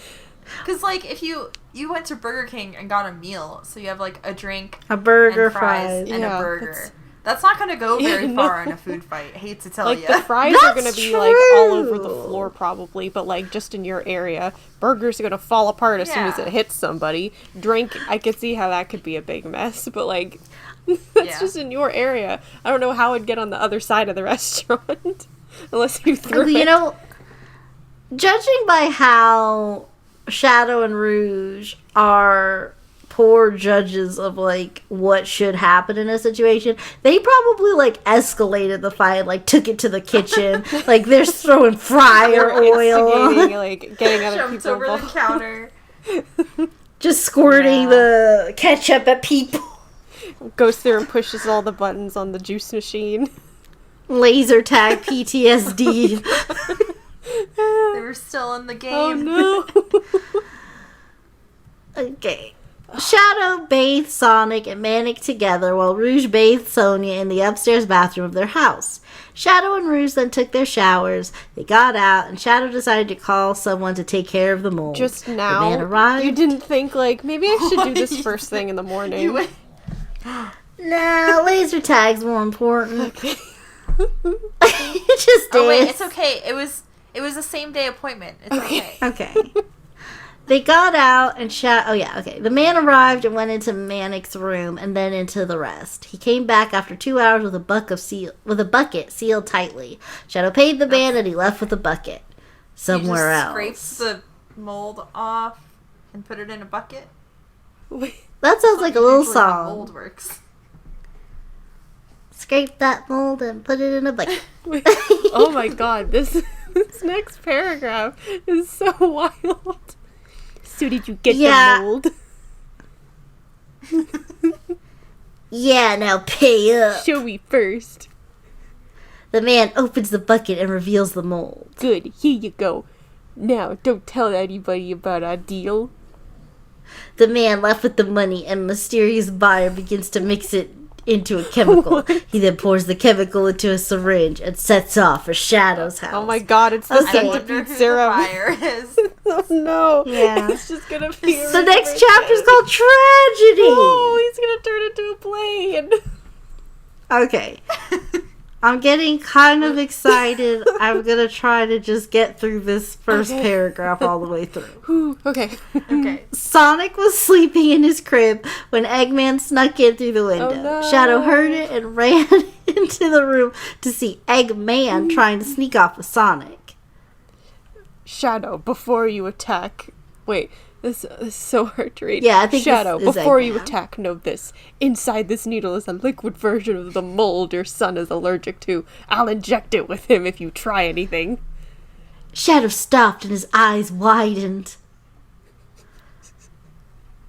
Because, like, if you went to Burger King and got a meal, so you have, like, a drink, A burger, and fries, and Yeah, a burger. That's not going to go very far in a food fight. I hate to tell Like, you. the fries are going to be, like, all over the floor probably, but, like, just in your area. Burgers are going to fall apart as soon as it hits somebody. Drink, I could see how that could be a big mess, but, like, that's just in your area. I don't know how it'd get on the other side of the restaurant. Unless you threw it. You know, judging by how Shadow and Rouge are poor judges of, like, what should happen in a situation, they probably, like, escalated the fight, like, took it to the kitchen. Like, they're throwing fryer oil. Instigating, like, getting other Jumped people over the involved. counter. Just squirting the ketchup at people. Goes through and pushes all the buttons on the juice machine. Laser tag PTSD. They were still in the game. Oh no. Okay. Shadow bathed Sonic and Manic together while Rouge bathed Sonia in the upstairs bathroom of their house. Shadow and Rouge then took their showers. They got out, and Shadow decided to call someone to take care of the mold. Just The now, man arrived. you didn't think, like, maybe I should do this first thing in the morning. Nah, laser tag's more important. Okay. It just Oh wait, is. it's okay. It It was a same-day appointment. It's okay. Okay. They got out and The man arrived and went into Manic's room and then into the rest. He came back after 2 hours with a bucket sealed tightly. Shadow paid the man and he left with the bucket. Somewhere else. Scrapes the mold off and put it in a bucket. That sounds like a little Usually how song. mold works. Scrape that mold and put it in a bucket. Oh my god, this next paragraph is so wild. So did you get the mold? Yeah, now pay up. Show me first. The man opens the bucket and reveals the mold. Good, here you go. Now, don't tell anybody about our deal. The man left with the money and mysterious buyer begins to mix it into a chemical. He then pours the chemical into a syringe and sets off for Shadow's house. Oh my god, it's the Okay. I wonder centipede who serum. the buyer is. Oh no. Yeah. It's just gonna be The next chapter's called Tragedy. Oh, he's gonna turn into a plane. Okay. I'm getting kind of excited. I'm gonna try to just get through this first paragraph all the way through. Whew, okay. Okay. Sonic was sleeping in his crib when Eggman snuck in through the window. Oh, no. Shadow heard it and ran into the room to see Eggman trying to sneak off with Sonic. Shadow, before you attack. Wait, this is so hard to read. Yeah, I think Shadow, this is before you Eggman. attack, know this. Inside this needle is a liquid version of the mold your son is allergic to. I'll inject it with him if you try anything. Shadow stopped and his eyes widened.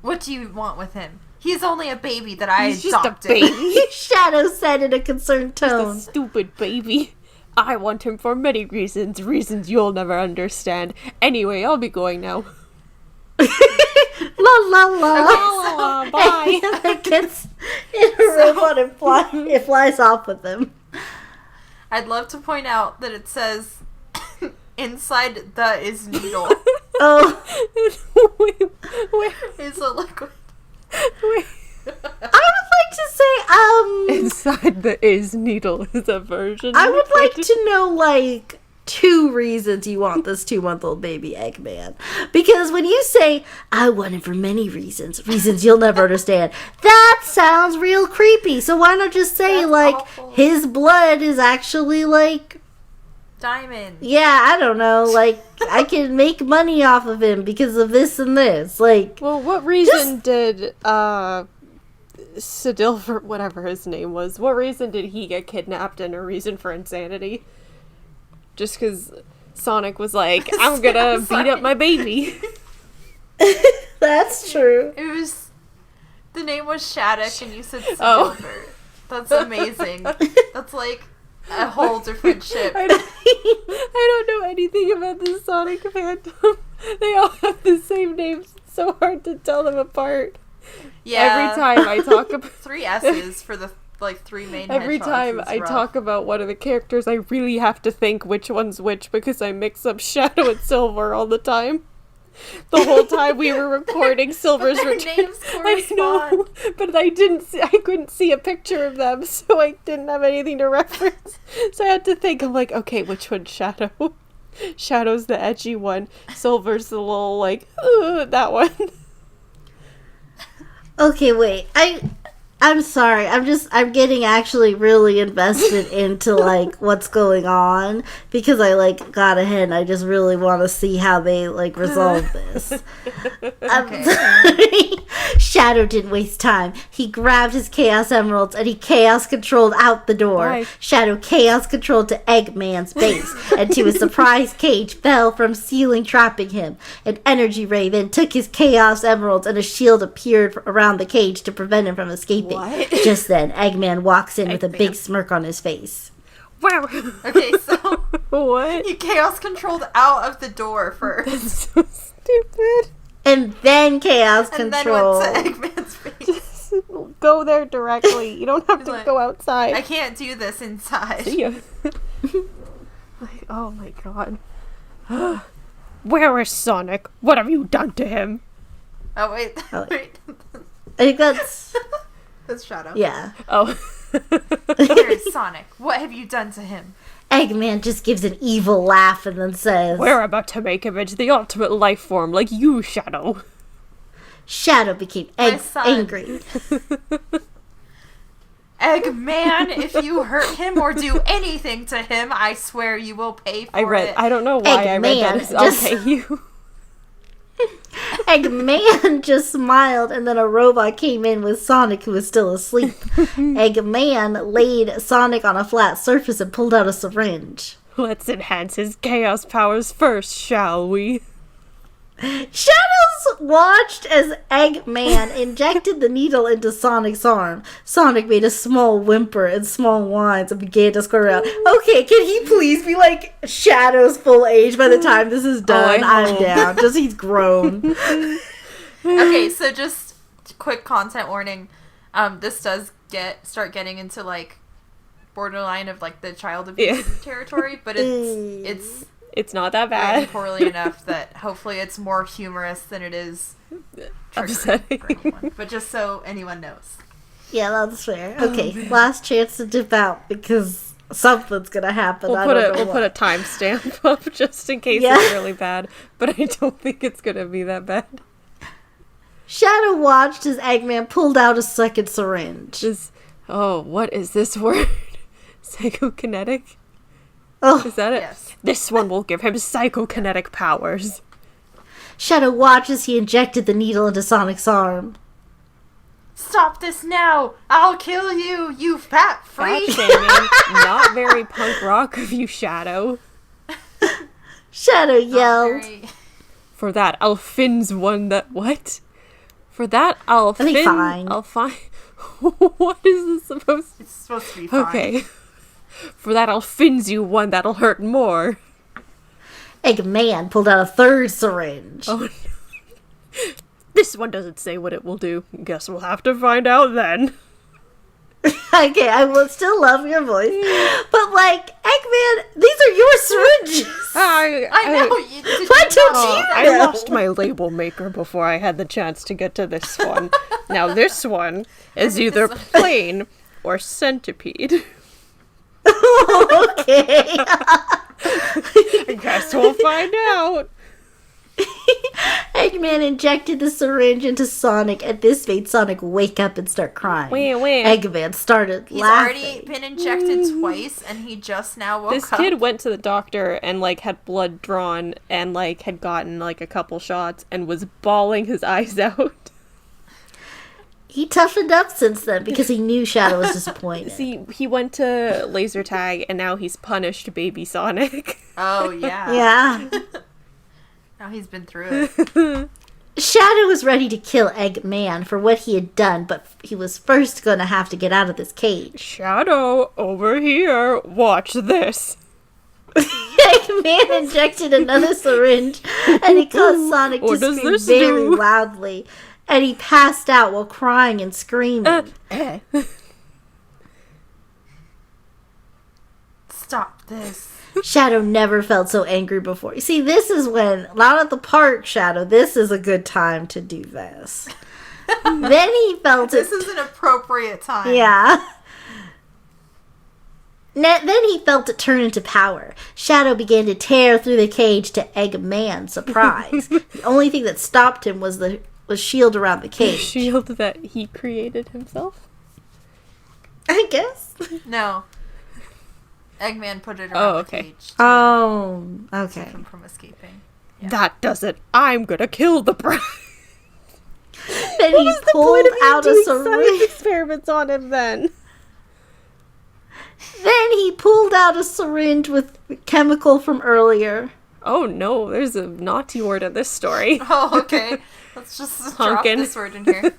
What do you want with him? He's only a baby that I He's just a adopted. baby. Shadow said in a concerned The tone. stupid baby. I want him for many reasons you'll never understand. Anyway, I'll be going now. La la la. Oh, bye. And it gets in a robot and it flies off with him. I'd love to point out that it says inside the is needle Oh, wait, is a liquid. wait. I would like to say, Inside the is needle is a version. I of would like it. to know, like, 2 reasons you want this 2-month-old baby Eggman. Because when you say, I want him for many reasons you'll never understand, that sounds real creepy. So why not just say, That's like, awful. his blood is actually, like, Diamond. yeah, I don't know, like, I can make money off of him because of this and this. Like, Well, what reason did Sedilver, whatever his name was, what reason did he get kidnapped and a reason for insanity? Just because Sonic was like, I'm gonna beat up my baby. that's true. It was the name was Shattuck and you said Oh. Silver. That's amazing. That's like a whole different ship. I don't know anything about the Sonic Phantom. They all have the same names. It's so hard to tell them apart. Yeah. Every time I talk about 3 S's for the like 3 main every hedgehogs time is I rough. talk about one of the characters, I really have to think which one's which because I mix up Shadow and Silver all the time. The whole time we were recording Silver's Their return. names I know, but I couldn't see a picture of them, so I didn't have anything to reference. So I had to think. I'm like, okay, which one's Shadow? Shadow's the edgy one. Silver's the little like that one. Okay, wait. I'm sorry. I'm getting actually really invested into, like, what's going on because I, like, got ahead and I just really want to see how they, like, resolve this. I'm sorry. Shadow didn't waste time. He grabbed his Chaos Emeralds and he Chaos Controlled out the door. Why? Shadow Chaos Controlled to Eggman's base and to a surprise cage fell from ceiling trapping him. An energy ray then took his Chaos Emeralds and a shield appeared around the cage to prevent him from escaping. What? Just then, Eggman walks in with a Eggman. big smirk on his face. Wow. Okay, so What? you chaos controlled out of the door first. That's so stupid. And then Chaos And then Control. went to Eggman's face. Go there directly. You don't have to Like, go outside. I can't do this inside. See ya. Like, oh my god. Where is Sonic? What have you done to him? Oh wait, Oh, wait. I think that's... That's Shadow. Yeah. Oh. Where is Sonic? What have you done to him? Eggman just gives an evil laugh and then says, We're about to make him into the ultimate life form, like you, Shadow. Shadow became My son. angry. Eggman, if you hurt him or do anything to him, I swear you will pay for it. I don't know why I read that Eggman as I'll just- pay you. Eggman just smiled, and then a robot came in with Sonic, who was still asleep. Eggman laid Sonic on a flat surface and pulled out a syringe. Let's enhance his chaos powers first, shall we? Shadows watched as Eggman injected the needle into Sonic's arm. Sonic made a small whimper and small whines and began to squirm around. Okay, can he please be like Shadow's full age by the time this is done? I I'm hope. down. Just he's grown. Okay, so just quick content warning. This does start getting into like borderline of like the child abuse territory, but it's It's not that written bad. poorly enough that hopefully it's more humorous than it is Upsetting. for anyone. But just so anyone knows. Yeah, that's fair. Okay, last chance to dip out because something's gonna happen. We'll put a timestamp up just in case Yeah. it's really bad, but I don't think it's gonna be that bad. Shadow watched as Eggman pulled out a second syringe. What is this word? Psychokinetic? Oh, Is that it? Yes. This one will give him psychokinetic powers. Shadow watched as he injected the needle into Sonic's arm. Stop this now! I'll kill you, you fat Fat freak! shaming. Not very punk rock of you, Shadow. Shadow Not yelled. very- For that, I'll fins one that what? For that, I'll I think fin. fine. I'll find. What is this supposed? It's supposed to be fine. Okay. For that, I'll fins you one that'll hurt more. Eggman pulled out a third syringe. Oh no. This one doesn't say what it will do. Guess we'll have to find out then. Okay, I will still love your voice. But, like, Eggman, these are your syringes. I know! Did Why you don't not you see that? I know? lost my label maker before I had the chance to get to this one. Now this one is either plain or centipede. Okay. I guess we'll find out. Eggman injected the syringe into Sonic, and this made Sonic wake up and start crying. Wait. Eggman started He's laughing. already been injected twice, and he just now woke This up. kid went to the doctor and like had blood drawn and like had gotten like a couple shots and was bawling his eyes out. He toughened up since then because he knew Shadow was disappointed. See, he went to laser tag and now he's punished baby Sonic. Oh, yeah. Yeah. Now he's been through it. Shadow was ready to kill Eggman for what he had done, but he was first going to have to get out of this cage. Shadow, over here, watch this. Eggman injected another syringe, and he caused Sonic What to does scream this very do? loudly, and he passed out while crying and screaming. Stop this. Shadow never felt so angry before. You see, this is when, not at the park, Shadow, this is a good time to do this. Then he felt This it. is an appropriate time. Yeah. Then he felt it turn into power. Shadow began to tear through the cage to Eggman's surprise. The only thing that stopped him was the shield around the cage. Shield that he created himself. I guess. No. Eggman put it around Oh, the okay. cage to Oh, okay. keep him from escaping. Yeah. That does it. I'm gonna kill the bride. Then he pulled out a syringe. experiments on him then. Then he pulled out a syringe with chemical from earlier. Oh no, there's a naughty word in this story. Oh, okay. Let's just drop Honkin'. this word in here.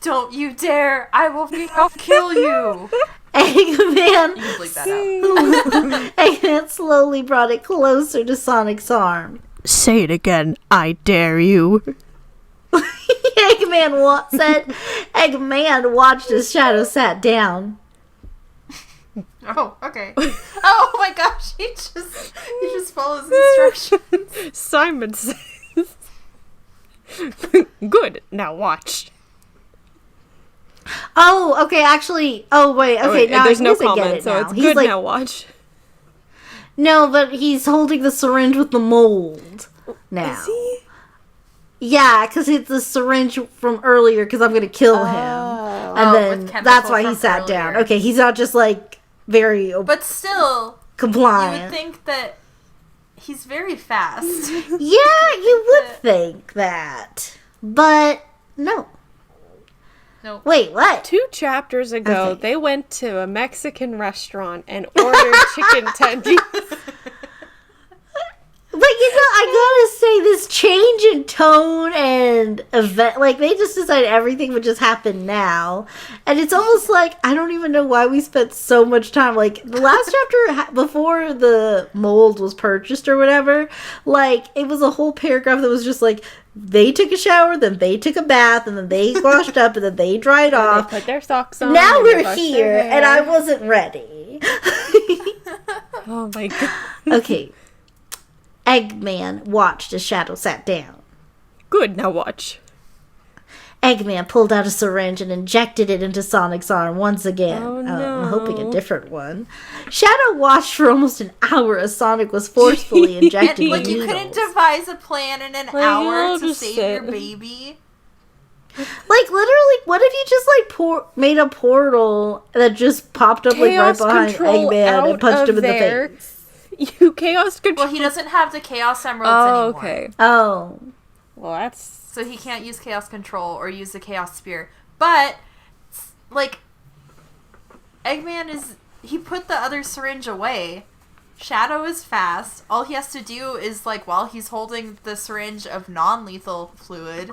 Don't you dare! I'll kill you! Eggman, You can bleep that out. Eggman slowly brought it closer to Sonic's arm. Say it again, I dare you. said. Eggman watched as Shadow sat down. Oh, okay. Oh my gosh, he just follows instructions. Simon says. Good, now watch. Oh, okay, actually. Oh, wait. Okay, now there's I no guess I get comment, it so now. it's He's good like, now. Watch. no, but he's holding the syringe with the mold now. Is he? Yeah, because it's the syringe from earlier because I'm going to kill him. Oh. And Oh, then with chemical that's why he from sat down. earlier. Okay, he's not just like very But still, you compliant. would think that he's very fast. Yeah, you would think that. But no. Nope. Wait, what? 2 chapters ago, Okay. they went to a Mexican restaurant and ordered chicken tendies. But I gotta say, this change in tone and event, like, they just decided everything would just happen now. And it's almost like, I don't even know why we spent so much time. Like, the last chapter, before the mold was purchased or whatever, like, it was a whole paragraph that was just like, they took a shower, then they took a bath, and then they washed up, and then they dried And off. they put their socks on. Now and they we're brushed their here, hair. and I wasn't ready. Oh my god. Okay. Eggman watched as Shadow sat down. Good, now watch. Eggman pulled out a syringe and injected it into Sonic's arm once again. Oh, no. I'm hoping a different one. Shadow watched for almost an hour as Sonic was forcefully injecting And, like, the you needles. couldn't devise a plan in an Like, hour I'll to just save sit. your baby. Like, literally, what if you just, like, made a portal that just popped up, like, right Chaos behind control Eggman out and punched him in of there. the face? You chaos control. Well, he doesn't have the Chaos Emeralds Oh, anymore. okay. Oh. Well, that's... So he can't use Chaos Control or use the Chaos Spear. But, like, Eggman is... He put the other syringe away. Shadow is fast. All he has to do is, like, while he's holding the syringe of non-lethal fluid,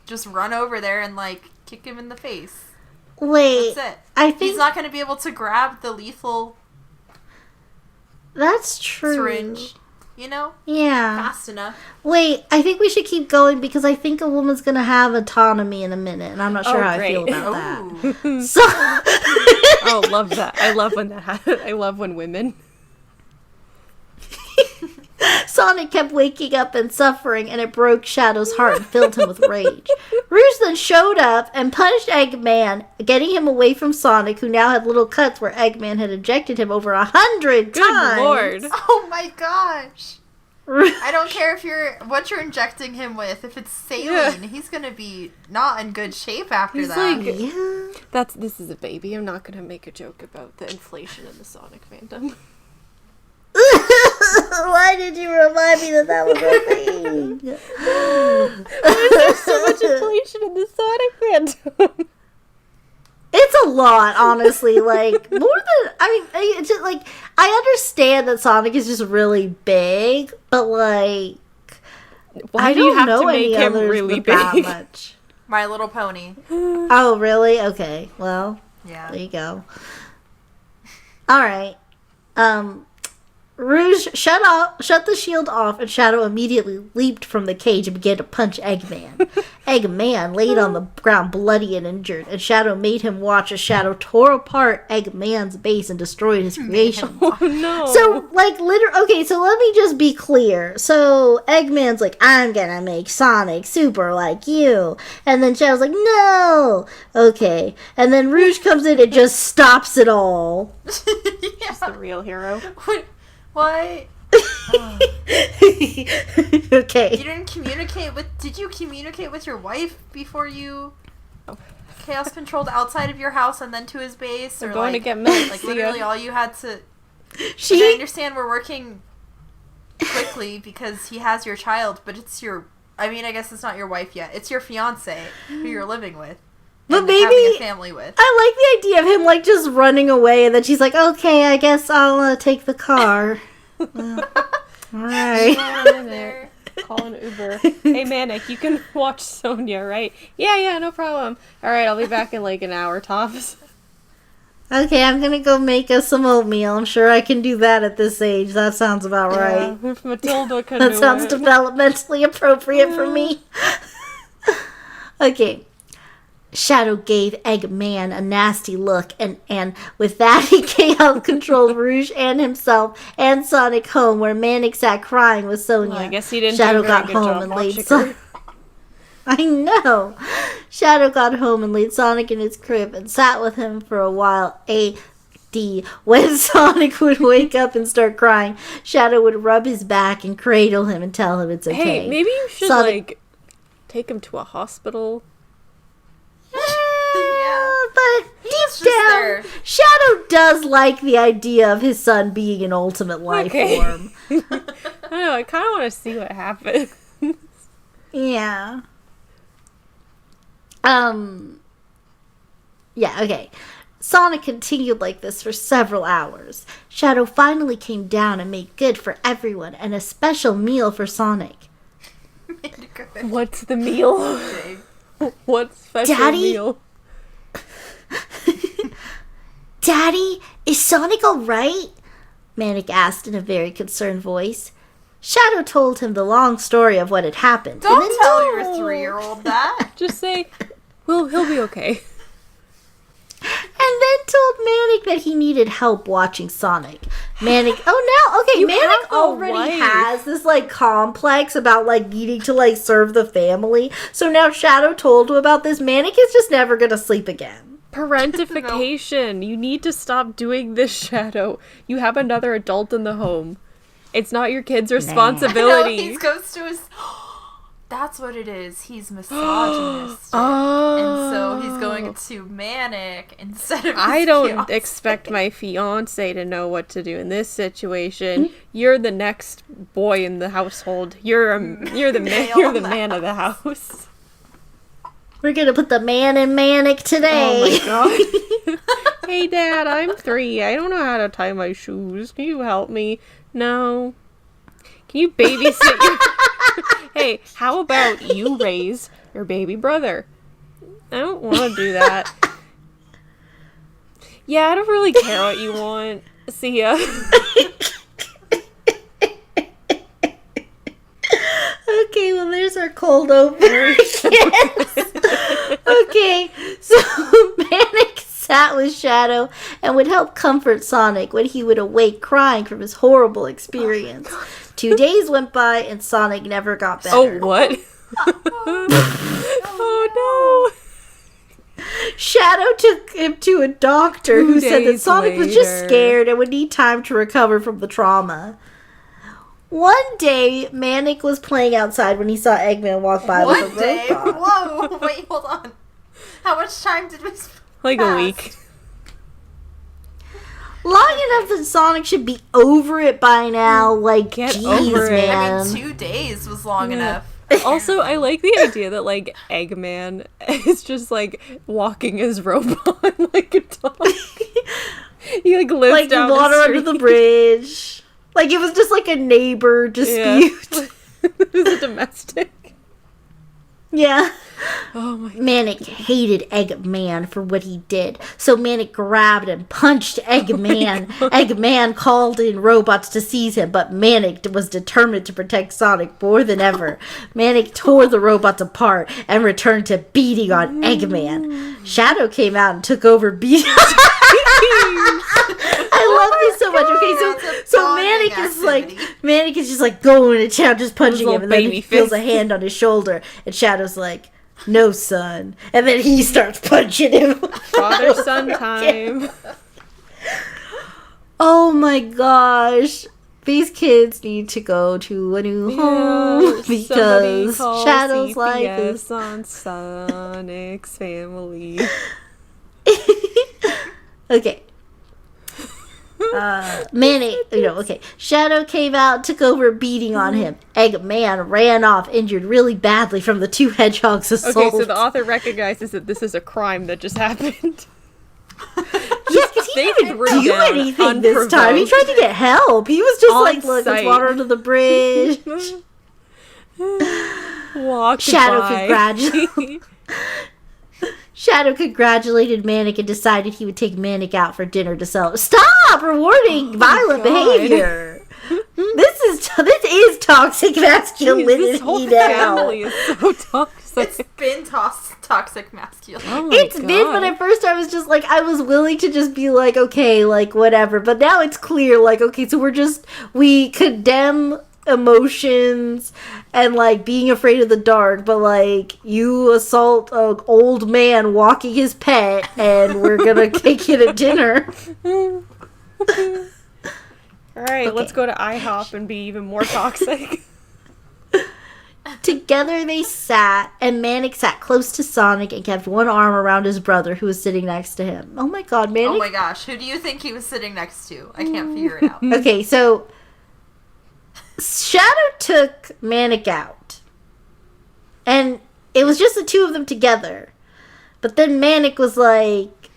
just run over there and, like, kick him in the face. Wait. That's it. I think He's not going to be able to grab the lethal that's true. syringe, you know? Yeah. Fast enough. Wait, I think we should keep going because I think a woman's gonna have autonomy in a minute, and I'm not sure Oh, how I great. feel about that. Ooh. So, Oh, love that. I love when that happens. I love when women... Sonic kept waking up and suffering, and it broke Shadow's heart and filled him with rage. Rouge then showed up and punched Eggman, getting him away from Sonic, who now had little cuts where Eggman had injected him over 100 Good times. lord. Oh my gosh. I don't care if what you're injecting him with. If it's saline, he's gonna be not in good shape after He's that. like- Yeah. This is a baby. I'm not gonna make a joke about the inflation in the Sonic fandom. Why did you remind me that was a thing? There's so much inflation in the Sonic fandom. It's a lot, honestly. Like, more than, I mean, it's just, like, I understand that Sonic is just really big, but, like, Why I do you don't have know to make any him others really with that big? much. My Little Pony. Oh, really? Okay, well, there Yeah. you go. Alright. Rouge shut the shield off, and Shadow immediately leaped from the cage and began to punch Eggman. Eggman laid on the ground bloody and injured, and Shadow made him watch as Shadow tore apart Eggman's base and destroyed his creation. Oh no. So, like, okay, so let me just be clear. So, Eggman's like, I'm gonna make Sonic super like you. And then Shadow's like, no! Okay. And then Rouge comes in and just stops it all. He's the real hero. What? Okay. You didn't communicate with... Did you communicate with your wife before you chaos controlled outside of your house and then to his base? We're or going like, to get milk. like See literally ya. all you had to... I She, understand we're working quickly because he has your child, but it's your... I mean, I guess it's not your wife yet. It's your fiance who you're living with. But and having maybe- a family with. I like the idea of him, like, just running away, and then she's like, okay, I guess I'll take the car. Well, alright. There. Call an Uber. Hey, Manic, you can watch Sonia, right? Yeah, no problem. Alright, I'll be back in like an hour tops. Okay, I'm gonna go make us some oatmeal. I'm sure I can do that at this age. That sounds about right. Yeah, if Matilda can That do sounds it. developmentally appropriate for me. Okay. Shadow gave Eggman a nasty look, and with that, he chaos controlled Rouge and himself and Sonic home, where Manic sat crying with Sonia. Well, I guess he didn't Shadow do a very got good home job and laid watching Son- her. I know. Shadow got home and laid Sonic in his crib and sat with him for a while. When Sonic would wake up and start crying, Shadow would rub his back and cradle him and tell him it's okay. Hey, maybe you should, take him to a hospital. But deep down, Shadow does like the idea of his son being an ultimate life form. I don't know, I kind of want to see what happens. Yeah. Yeah, okay. Sonic continued like this for several hours. Shadow finally came down and made good for everyone and a special meal for Sonic. What's the meal? What special meal? Daddy, is Sonic alright? Manic asked in a very concerned voice. Shadow told him the long story of what had happened. Don't tell your 3-year-old that. Just say, well, he'll be okay. And then told Manic that he needed help watching Sonic. Manic, Manic already has this, complex about, needing to, serve the family. So now Shadow told him about this. Manic is just never gonna sleep again. Parentification. No. You need to stop doing this, Shadow. You have another adult in the home. It's not your kid's responsibility. He goes to his... That's what it is. He's misogynist. And so he's going to Manic instead of his I don't fiance. expect my fiance to know what to do in this situation. You're the next boy in the household. You're the man of the house. We're gonna put the man in Manic today. Oh my god. Hey Dad, I'm 3. I don't know how to tie my shoes. Can you help me? No. Can you babysit your... Hey, how about you raise your baby brother? I don't want to do that. Yeah, I don't really care what you want. See ya. Okay, well, there's our cold opener. Yes. Okay, so Manic sat with Shadow and would help comfort Sonic when he would awake crying from his horrible experience. 2 days went by and Sonic never got better. Oh, what? Oh, no. Shadow took him to a doctor who said that Sonic was just scared and would need time to recover from the trauma. One day, Manic was playing outside when he saw Eggman walk by with a robot. Whoa, wait, hold on. How much time did we Like pass? a week. Long enough that Sonic should be over it by now. Get geez, over it. man. I mean, 2 days was long enough. Also, I like the idea that, Eggman is just, walking his robot like a dog. He, lives down water the under the bridge. It was just a neighbor dispute. Yeah. It was a domestic. Yeah. Oh my god. Manic hated Eggman for what he did, so Manic grabbed and punched Eggman. Eggman called in robots to seize him, but Manic was determined to protect Sonic more than ever. Manic tore the robots apart and returned to beating on Eggman. Shadow came out and took over beating. I love this so much. Okay, so Manic is just going to town, just punching him, and then he feels a hand on his shoulder, and Shadow's like, "No, son," and then he starts punching him. Father-son time. Oh my gosh. These kids need to go to a new home because Shadow's life is on Sonic's Family. Okay. Shadow came out, took over beating on him. Eggman ran off, injured really badly from the 2 hedgehogs' assault. Okay, so the author recognizes that this is a crime that just happened. Yeah, because he didn't do anything this time. He tried to get help. He was just look, there's water under the bridge. Shadow congratulated Manic and decided he would take Manic out for dinner to celebrate. Stop rewarding violent behavior. This is toxic masculinity. This whole family is so toxic. It's been toxic masculinity. Oh my It's been, but at first I was just I was willing to just be okay, whatever. But now it's clear, okay, so we condemn emotions and like being afraid of the dark, but like you assault an old man walking his pet and we're gonna take it at dinner. Alright, let's go to IHOP and be even more toxic. Together they sat, and Manic sat close to Sonic and kept one arm around his brother who was sitting next to him. Oh my god, Manic. Oh my gosh, who do you think he was sitting next to? I can't figure it out. Okay, so Shadow took Manic out. And it was just the two of them together. But then Manic was like,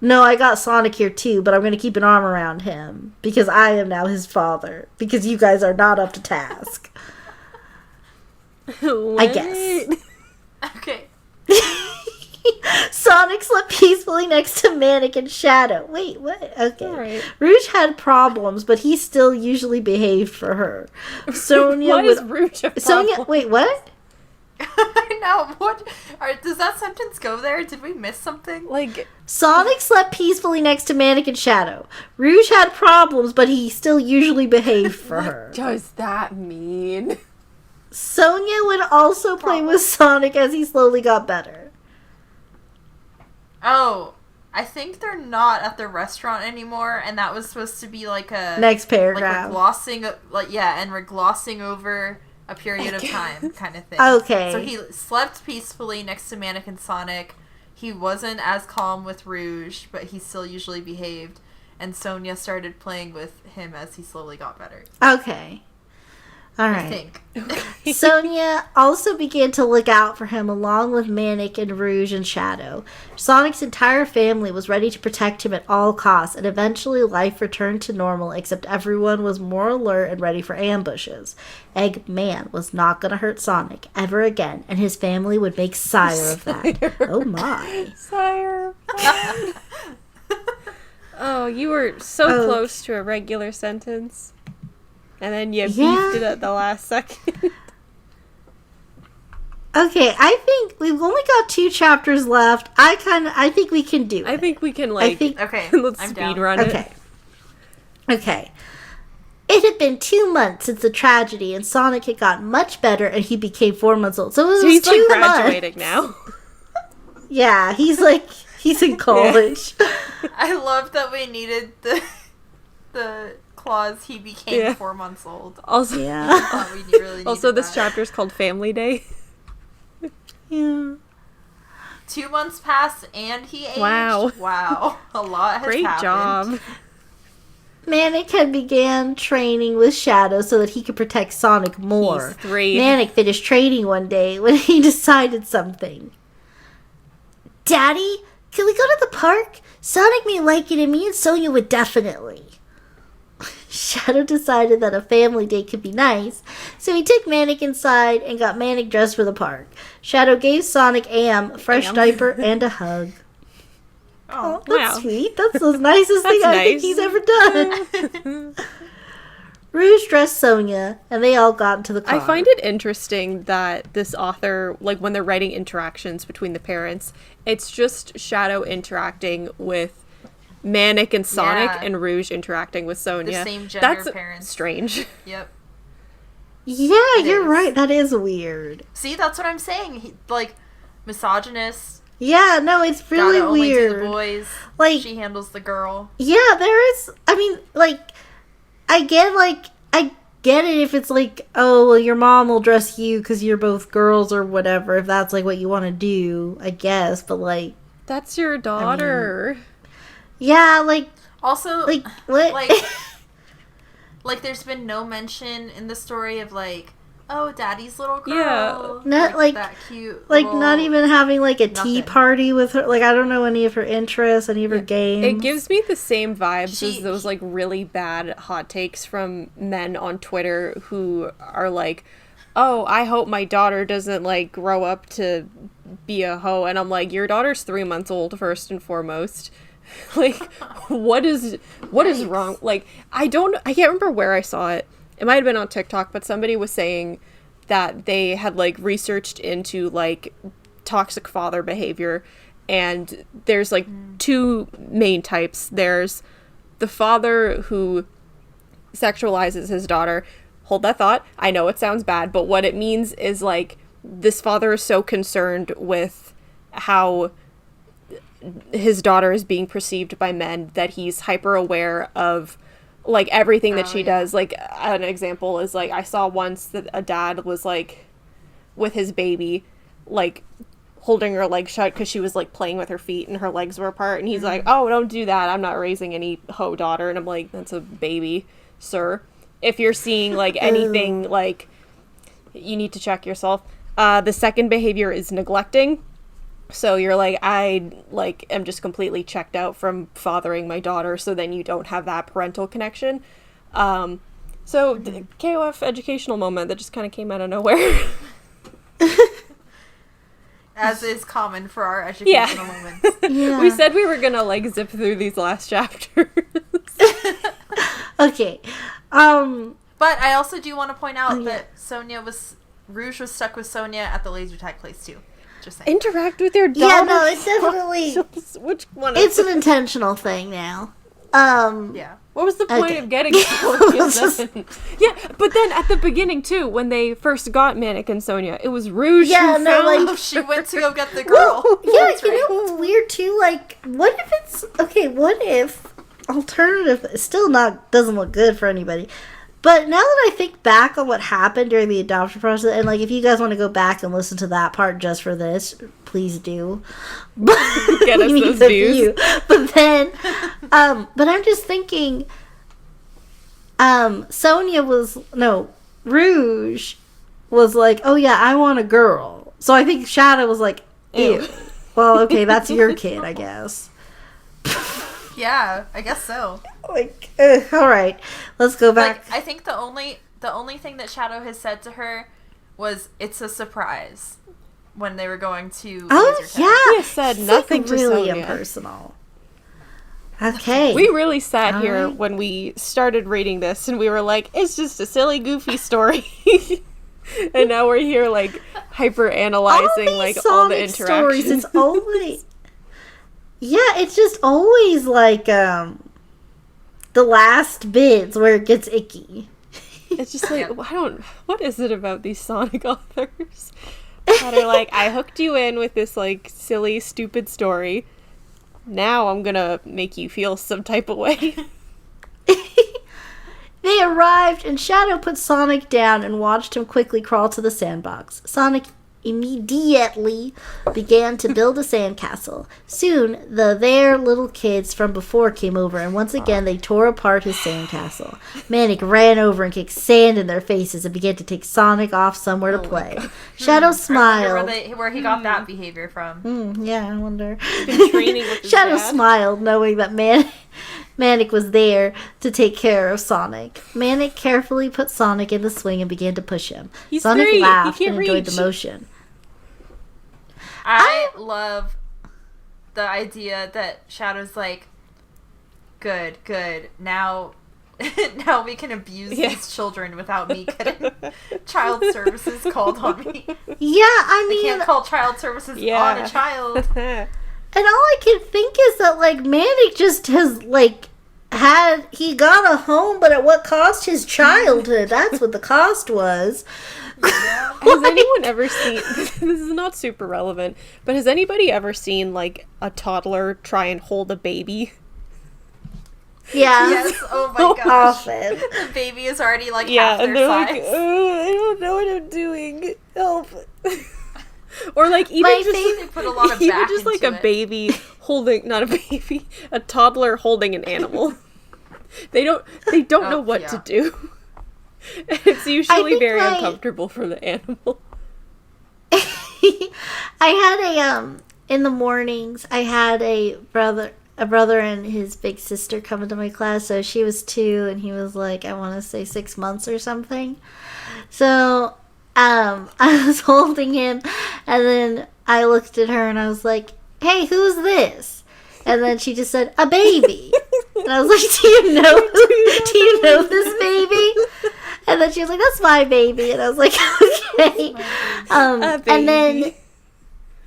no, I got Sonic here too, but I'm going to keep an arm around him because I am now his father. Because you guys are not up to task. I guess. Okay. Sonic slept peacefully next to Manic and Shadow. Wait, what? Okay. Right. Rouge had problems, but he still usually behaved for her. Sonia Why is Rouge a problem? Sonia, wait, what? I know. What? Does that sentence go there? Did we miss something? Like, Sonic slept peacefully next to Manic and Shadow. Rouge had problems, but he still usually behaved for her. what does that mean? Sonia would also play with Sonic as he slowly got better. Oh, I think they're not at the restaurant anymore, and that was supposed to be like a Next like paragraph. we're glossing, and we're glossing over a period of time, kind of thing. Okay. So he slept peacefully next to Manic and Sonic. He wasn't as calm with Rouge, but he still usually behaved. And Sonia started playing with him as he slowly got better. Okay. All I right. think. Sonia also began to look out for him along with Manic and Rouge and Shadow. Sonic's entire family was ready to protect him at all costs, and eventually life returned to normal, except everyone was more alert and ready for ambushes. Eggman was not going to hurt Sonic ever again, and his family would make sire of that. Oh my. Sire. Oh, you were so close to a regular sentence. And then you beefed it at the last second. Okay, I think we've only got 2 chapters left. I think we can do it. I think we can, Okay, let's I'm speed down. run it. Okay. It had been 2 months since the tragedy, and Sonic had gotten much better, and he became 4 months old. So it was He's 2 like months. graduating now. Yeah, he's in college. I love that we needed the clause he became 4 months old. Also, Yeah. We really needed also this that. chapter is called Family Day. Yeah. 2 months passed and he aged. Wow. Wow. A lot has Great happened. job. Manic had began training with Shadow so that he could protect Sonic more. He's 3. Manic finished training one day when he decided something. Daddy, can we go to the park? Sonic may like it, and me and Sonia would definitely. Shadow decided that a family day could be nice, so he took Manic inside and got Manic dressed for the park. Shadow gave Sonic a fresh diaper and a hug. Oh, That's wow. sweet. That's the nicest thing That's I think nice. he's ever done. Rouge dressed Sonia, and they all got into the car. I find it interesting that this author, like when they're writing interactions between the parents, it's just Shadow interacting with Manic and Sonic Yeah. and Rouge interacting with Sonia. The same gender That's parents. strange. Yep. Yeah, It you're is. right. That is weird. See, that's what I'm saying. He, misogynist. Yeah, no, it's really Gotta only do weird. the boys. Like, She handles the girl. yeah, there is. I mean, I get it if it's like, oh, well, your mom will dress you because you're both girls or whatever. If that's like what you want to do, I guess. But like, That's your daughter. yeah, like Also, what? like there's been no mention in the story of oh, daddy's little girl. Yeah. Not, that cute. Like, little- not even having, like, a tea Nothing. party with her. Like, I don't know any of her interests, any of her games. It gives me the same vibes She- as those like really bad hot takes from men on Twitter who are like, "Oh, I hope my daughter doesn't like grow up to be a hoe." And I'm like, "Your daughter's 3 months old first and foremost." Like, what is wrong? Like, I can't remember where I saw it. It might have been on TikTok, but somebody was saying that they had like researched into like toxic father behavior, and there's like 2 main types. There's the father who sexualizes his daughter, hold that thought. I know it sounds bad, but what it means is, like, this father is so concerned with how his daughter is being perceived by men that he's hyper aware of, like, everything that she does. Like, an example is, like, I saw once that a dad was, like, with his baby, like, holding her leg shut because she was, like, playing with her feet and her legs were apart, and he's like, oh, don't do that, I'm not raising any hoe daughter. And I'm like, that's a baby, sir. If you're seeing, like, anything, like, you need to check yourself. The second behavior is neglecting. So you're like, I, like, am just completely checked out from fathering my daughter, so then you don't have that parental connection. So the KOF educational moment that just kind of came out of nowhere. As is common for our educational moments. Yeah. We said we were gonna, like, zip through these last chapters. Okay. But I also do want to point out that Rouge was stuck with Sonia at the laser tag place too. Just saying. Interact with your daughter. Yeah, no, it's definitely... Which one? It's an intentional thing now. Yeah. What was the point Okay. of getting Sonia then? Yeah, but then at the beginning too, when they first got Manic and Sonia, it was Rouge Yeah, who no, found... like- She went to go get the girl. Well, yeah, That's you right. know what's weird too? Like, what if it's... Okay, what if... Alternative... It still doesn't look good for anybody. But now that I think back on what happened during the adoption process, and, like, if you guys want to go back and listen to that part just for this, please do. But Get us we need those the views. view. But then... but I'm just thinking... Sonia was... No, Rouge was like, oh yeah, I want a girl. So I think Shadow was like, ew. Well, okay, that's your kid, I guess. Yeah, I guess so. Like, all right, let's go back. Like, I think the only thing that Shadow has said to her was, "It's a surprise," when they were going to. Oh laser tag. yeah, He has said It's, nothing like, to really Sonia. impersonal. Okay, We really sat here Alright. when we started reading this, and we were like, it's just a silly, goofy story. And now we're here, like, hyper-analyzing, like, all the Sonic interactions. stories, it's always it's just always like the last bits where it gets icky. It's just like, what is it about these Sonic authors that are like, I hooked you in with this, like, silly, stupid story. Now I'm gonna make you feel some type of way. They arrived, and Shadow put Sonic down and watched him quickly crawl to the sandbox. Sonic immediately began to build a sandcastle. Soon, their little kids from before came over, and once again they tore apart his sandcastle. Manic ran over and kicked sand in their faces and began to take Sonic off somewhere to play. Shadow I smiled. wonder where he got that behavior from. Yeah, I wonder. Been training with his Shadow dad. smiled, knowing that Manic was there to take care of Sonic. Manic carefully put Sonic in the swing and began to push him. He's Sonic 3. He laughed can't and enjoyed reach. the motion. I love the idea that Shadow's like, good. Now we can abuse these children without me getting child services called on me. Yeah, I We mean, can't call child services on a child. and all I can think is that, like, Manic just has, like, he got a home, but at what cost? His childhood. That's what the cost was. Has anyone ever seen, this is not super relevant, but has anybody ever seen, like, a toddler try and hold a baby? Yeah. Yes, oh my gosh. Often. The baby is already like Yeah, half and their they're size. like, I don't know what I'm doing. Help. Or, like, even My just, They put a lot of even back just like into a it. baby holding, not a baby, a toddler holding an animal. They don't know what to do. It's usually think very my- uncomfortable for the animal. I had in the mornings, I had a brother and his big sister come into my class. So she was 2 and he was like, I want to say 6 months or something. So, I was holding him and then I looked at her and I was like, hey, who's this? And then she just said, a baby. And I was like, do you know this baby? And then she was like, that's my baby. And I was like, okay. And then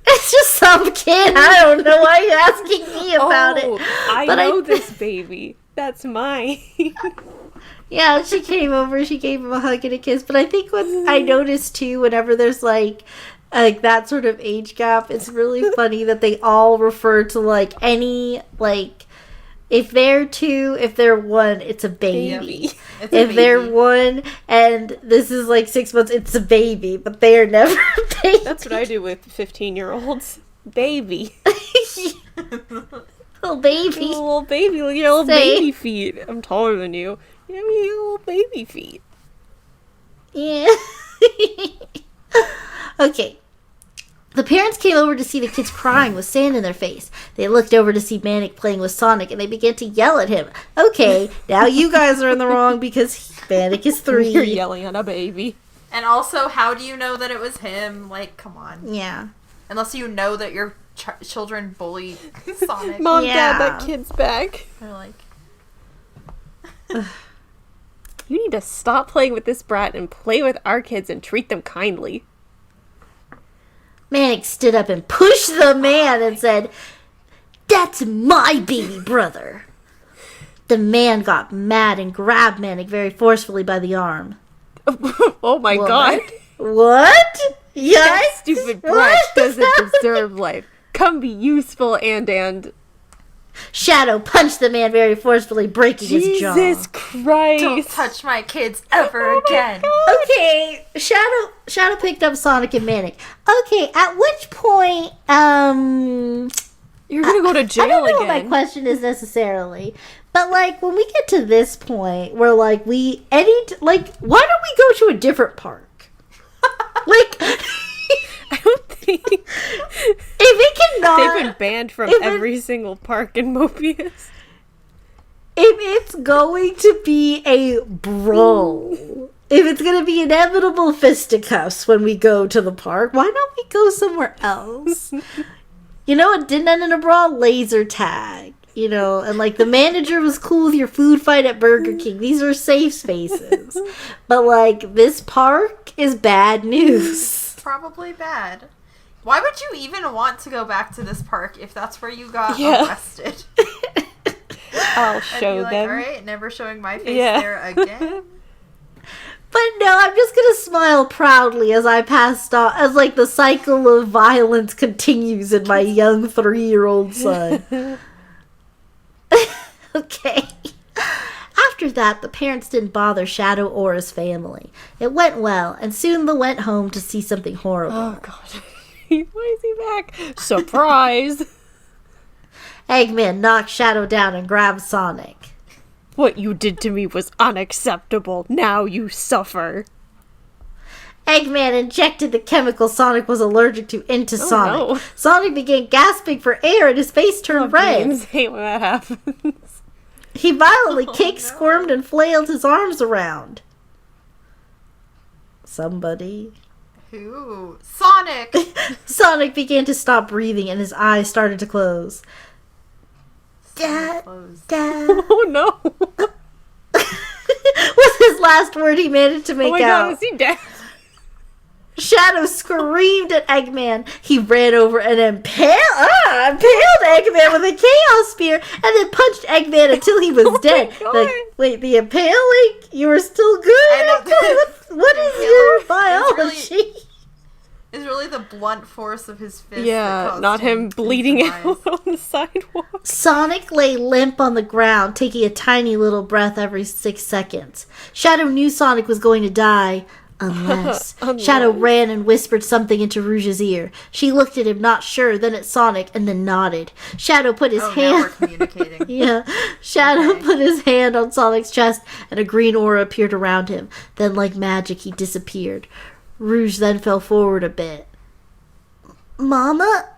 it's just some kid. I don't know why you're asking me about it. I But know this baby. That's mine. Yeah, she came over, she gave him a hug and a kiss. But I think what I noticed too, whenever there's like that sort of age gap, it's really funny that they all refer to like any like if they're 2, if they're 1, it's a baby. It's a If baby. they're 1 and this is like 6 months, it's a baby, but they are never a baby. That's what I do with 15-year-olds. Baby. Little baby. Little baby, your little Say. baby feet. I'm taller than you. You have your little baby feet. Yeah. Okay. The parents came over to see the kids crying with sand in their face. They looked over to see Manic playing with Sonic, and they began to yell at him. Okay, now you guys are in the wrong because Manic is 3. You're yelling at a baby. And also, how do you know that it was him? Like, come on. Yeah. Unless you know that your children bully Sonic. Mom, Yeah. Dad, that kid's back. They're like, You need to stop playing with this brat and play with our kids and treat them kindly. Manic stood up and pushed the man and said, "That's my baby brother." The man got mad and grabbed Manic very forcefully by the arm. Oh my What? god. What? That Yes? stupid brat What? doesn't deserve life. Come be useful and Shadow punched the man very forcefully, breaking his jaw. Jesus Christ. don't touch my kids ever again. Okay, Shadow picked up Sonic and Manic. Okay, at which point, You're gonna go to I jail don't know what my again. question is necessarily, but like when we get to this point where like why don't we go to a different park? Like, I don't think if it cannot, they've been banned from if it- every single park in Mobius. if it's going to be a brawl, if it's going to be inevitable fisticuffs when we go to the park, why don't we go somewhere else? You know what didn't end in a brawl? Laser tag. You know, and like the manager was cool with your food fight at Burger King. These are safe spaces. But like this park is bad news. Probably bad. Why would you even want to go back to this park if that's where you got Yeah. arrested? I'll I'd show be like, them. alright, never showing my face Yeah. there again. But no, I'm just gonna smile proudly as I passed on, as like the cycle of violence continues in my young 3-year-old son. Okay. After that, the parents didn't bother Shadow or his family. It went well, and soon they went home to see something horrible. Oh god. Why is he back? Surprise! Eggman knocked Shadow down and grabbed Sonic. What you did to me was unacceptable. Now you suffer. Eggman injected the chemical Sonic was allergic to into Sonic. no. Sonic began gasping for air and his face turned red. Games hate when that happens. He violently Oh, kicked, no. squirmed, and flailed his arms around. Somebody. Who? Sonic! Sonic began to stop breathing and his eyes started to close. Dad, Close. Dad. Oh no. was his last word he managed to make Oh my out. god, is he dead? Shadow screamed at Eggman. He ran over and impaled Eggman with a chaos spear and then punched Eggman until he was dead. God. Like, wait, the impaling? You were still good? I know. What is your biology? It's really the blunt force of his fist. that Yeah, caused not him to bleeding demise. out on the sidewalk. Sonic lay limp on the ground, taking a tiny little breath every 6 seconds. Shadow knew Sonic was going to die. Unless. Unless. Shadow ran and whispered something into Rouge's ear. She looked at him, not sure, then at Sonic, and then nodded. Shadow put his Oh, now we're hand... communicating. Yeah. Shadow Okay. put his hand on Sonic's chest, and a green aura appeared around him. Then, like magic, he disappeared. Rouge then fell forward a bit. Mama?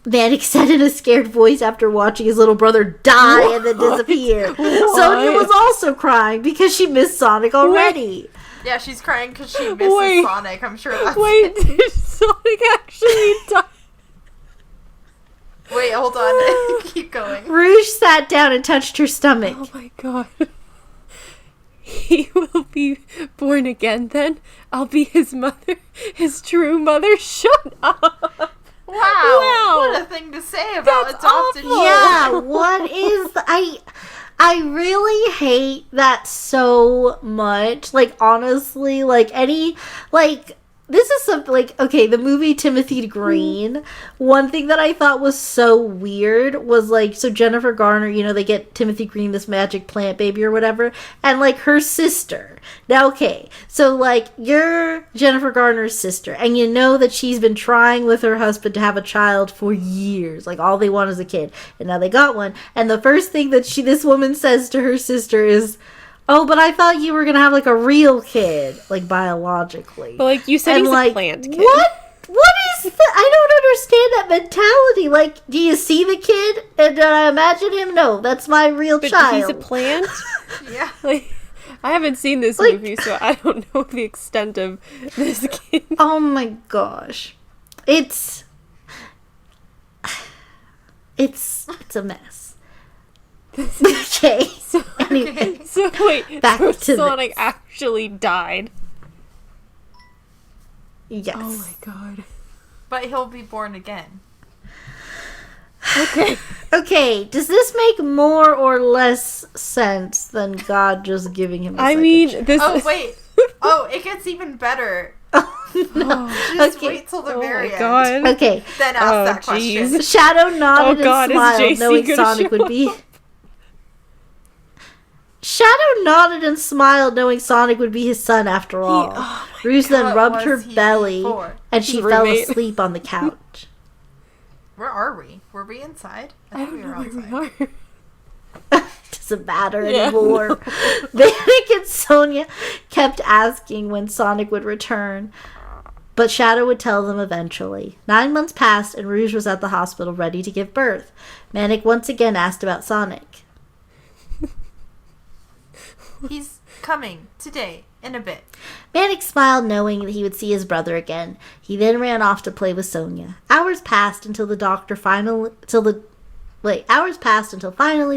Manic said in a scared voice after watching his little brother die and then disappear. Sonia was also crying because she missed Sonic already. Yeah, she's crying because she misses Wait. Sonic. I'm sure that's Wait, did Sonic actually die? Wait, hold on. Keep going. Rouge sat down and touched her stomach. Oh my god. He will be born again then. I'll be his mother. His true mother. Shut up. Wow. What a thing to say about That's adopted awful. Yeah, what is... I really hate that so much. Like, honestly, like, this is something, like, okay, the movie Timothy Green, one thing that I thought was so weird was, like, so Jennifer Garner, you know, they get Timothy Green, this magic plant baby or whatever, and, like, her sister. Now, okay, so, like, you're Jennifer Garner's sister, and you know that she's been trying with her husband to have a child for years. Like, all they want is a kid, and now they got one, and the first thing that this woman says to her sister is, oh, but I thought you were going to have, like, a real kid, like, biologically. But, like, you said and, he's like, a plant kid. What is that? I don't understand that mentality. Like, do you see the kid? And did I imagine him? No, that's my real But child. he's a plant? Yeah. Like, I haven't seen this Like- movie, so I don't know the extent of this kid. Oh my gosh. It's a mess. Okay. Anyway. So, wait, Back so to Sonic this. actually died. Yes. Oh my god. But he'll be born again. Okay. Okay, does this make more or less sense than God just giving him a I second mean, chance? this. Oh, wait. Oh, it gets even better. No. Just Okay. wait till the Oh very my end. god. Okay. Then ask Oh, that question. jeez. Shadow nodded Oh, God, and is smiled, JC knowing gonna Sonic show would be. Shadow nodded and smiled, knowing Sonic would be his son after all. oh Rouge then What rubbed her was he belly, for? and she His fell roommate. asleep on the couch. Where are we? Were we inside? I thought don't know outside. where we are. Doesn't matter Yeah. anymore. Vanek and Sonia kept asking when Sonic would return, but Shadow would tell them eventually. 9 months passed, and Rouge was at the hospital ready to give birth. Manic once again asked about Sonic. He's coming today, in a bit. Manic smiled, knowing that he would see his brother again. He then ran off to play with Sonia. Hours passed until finally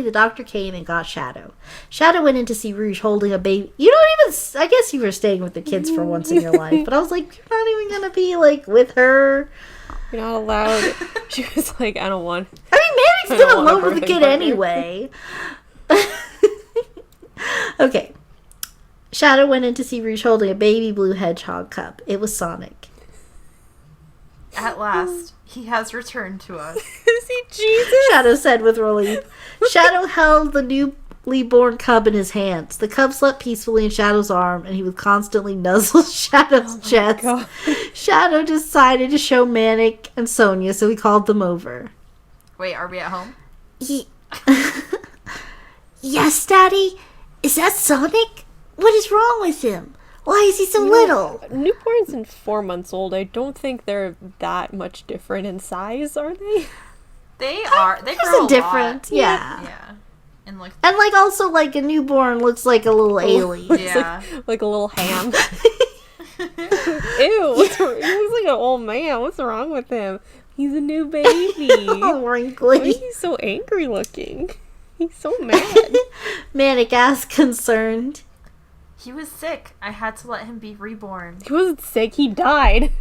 the doctor came and got Shadow. Shadow went in to see Rouge holding a baby. You don't even, I guess you were staying with the kids for once in your life, but I was like, you're not even gonna be, like, with her. You're not allowed. She was like, I don't want. I mean, Manic's I been don't want a alone with the birthday kid partner. anyway. Okay. Shadow went in to see Rouge holding a baby blue hedgehog cup. It was Sonic. At last, he has returned to us. Is he Jesus? Shadow said with relief. Shadow held the newly born cub in his hands. The cub slept peacefully in Shadow's arm, and he would constantly nuzzle Shadow's chest. God. Shadow decided to show Manic and Sonia, so he called them over. Wait, are we at home? Yes, Daddy? Is that Sonic? What is wrong with him? Why is he so little? Newborns and 4 months old, I don't think they're that much different in size, are they? They are. They There's grow a difference, lot. yeah. Yeah. And like, And, like, also, like, a newborn looks like a little alien. yeah. Like a little ham. Ew, what's wrong? He looks like an old man. What's wrong with him? He's a new baby. Oh, Why wrinkly. is he so angry looking? He's so mad. Manic asked, concerned. He was sick. I had to let him be reborn. He wasn't sick, he died.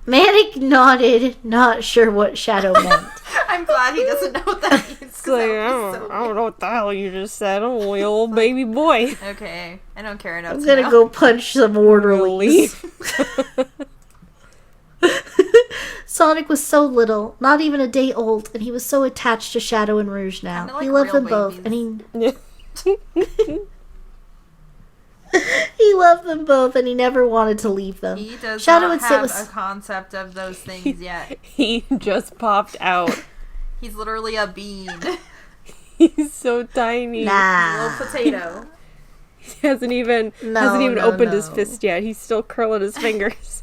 Manic nodded, not sure what Shadow meant. I'm glad he doesn't know what that means. 'cause It's that like, would I be don't, so I don't know what the hell you just said. I'm only a little baby boy. weird. Okay, I don't care enough I'm to gonna know. go punch some orderlies. Sonic was so little, not even a day old, and he was so attached to Shadow and Rouge now. Kinda like He loved real them both, babies. and he loved them both, and he never wanted to leave them. He does Shadow not would sit have with- a concept of those things yet. He just popped out. He's literally a bean. He's so tiny. Nah. Little potato. He hasn't even No, opened his no. fist yet. He's still curling his fingers.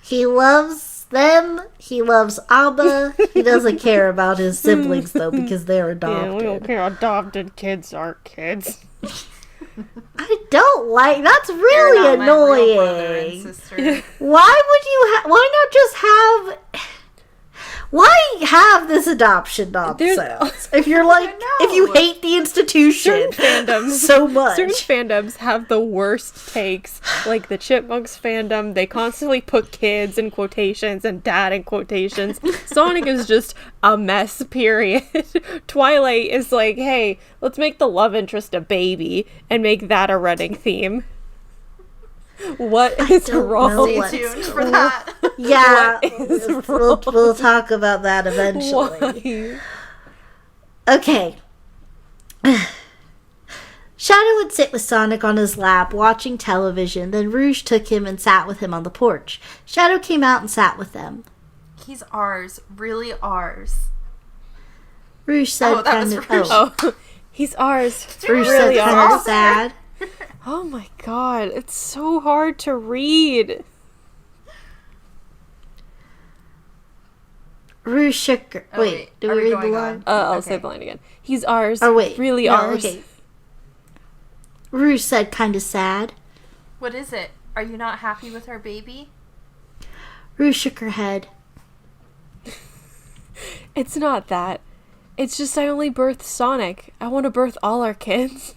He loves them. He loves Abba. He doesn't care about his siblings, though, because they're Yeah, we don't adopted. care. Adopted kids aren't kids. I don't like... That's They're really not my real brother and annoying. sister. Why would you why not just have... Why have this adoption nonsense? If you're like, if you hate the institution so much. Certain fandoms have the worst takes. Like the Chipmunks fandom, they constantly put kids in quotations and dad in quotations. Sonic is just a mess, period. Twilight is like, hey, let's make the love interest a baby and make that a running theme. What is wrong? Stay tuned for that. Yeah, What is we'll talk about that eventually. Why? Okay. Shadow would sit with Sonic on his lap, watching television. Then Rouge took him and sat with him on the porch. Shadow came out and sat with them. He's ours. Really ours. Rouge said Oh, that was kind of... Rouge. Oh, he's ours. Rouge Really said kind of ours. sad. Oh my god, it's so hard to read. Rouge shook her. Oh, wait, do are we we read the going line? on? I'll Okay. say the line again. He's ours. Oh, wait. Really No, ours. okay. Rouge said kind of sad. What is it? Are you not happy with our baby? Rouge shook her head. It's not that. It's just I only birthed Sonic. I want to birth all our kids.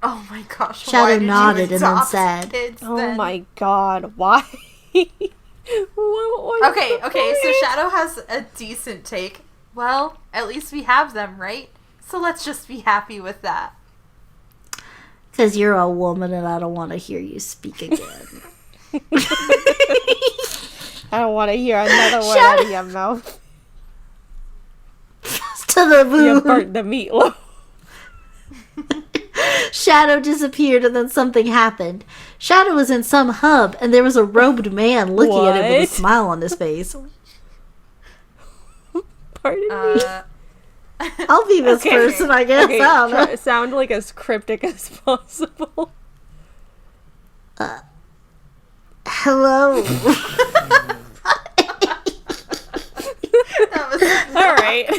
Oh my gosh. Shadow why did you nodded and then adopt said, kids Oh then? my god, why? What Okay, the okay, so point? Shadow has a decent take. Well, at least we have them, right? So let's just be happy with that. because you're a woman and I don't want to hear you speak again. I don't want to hear another word out of your mouth. To the You moon. burnt the meatloaf. Shadow disappeared and then something happened. Shadow was in some hub and there was a robed man looking at him with a What? smile on his face. Pardon me. I'll be this Okay. person, I guess. Okay, I don't know. sound like as cryptic as possible. Hello. That was All right.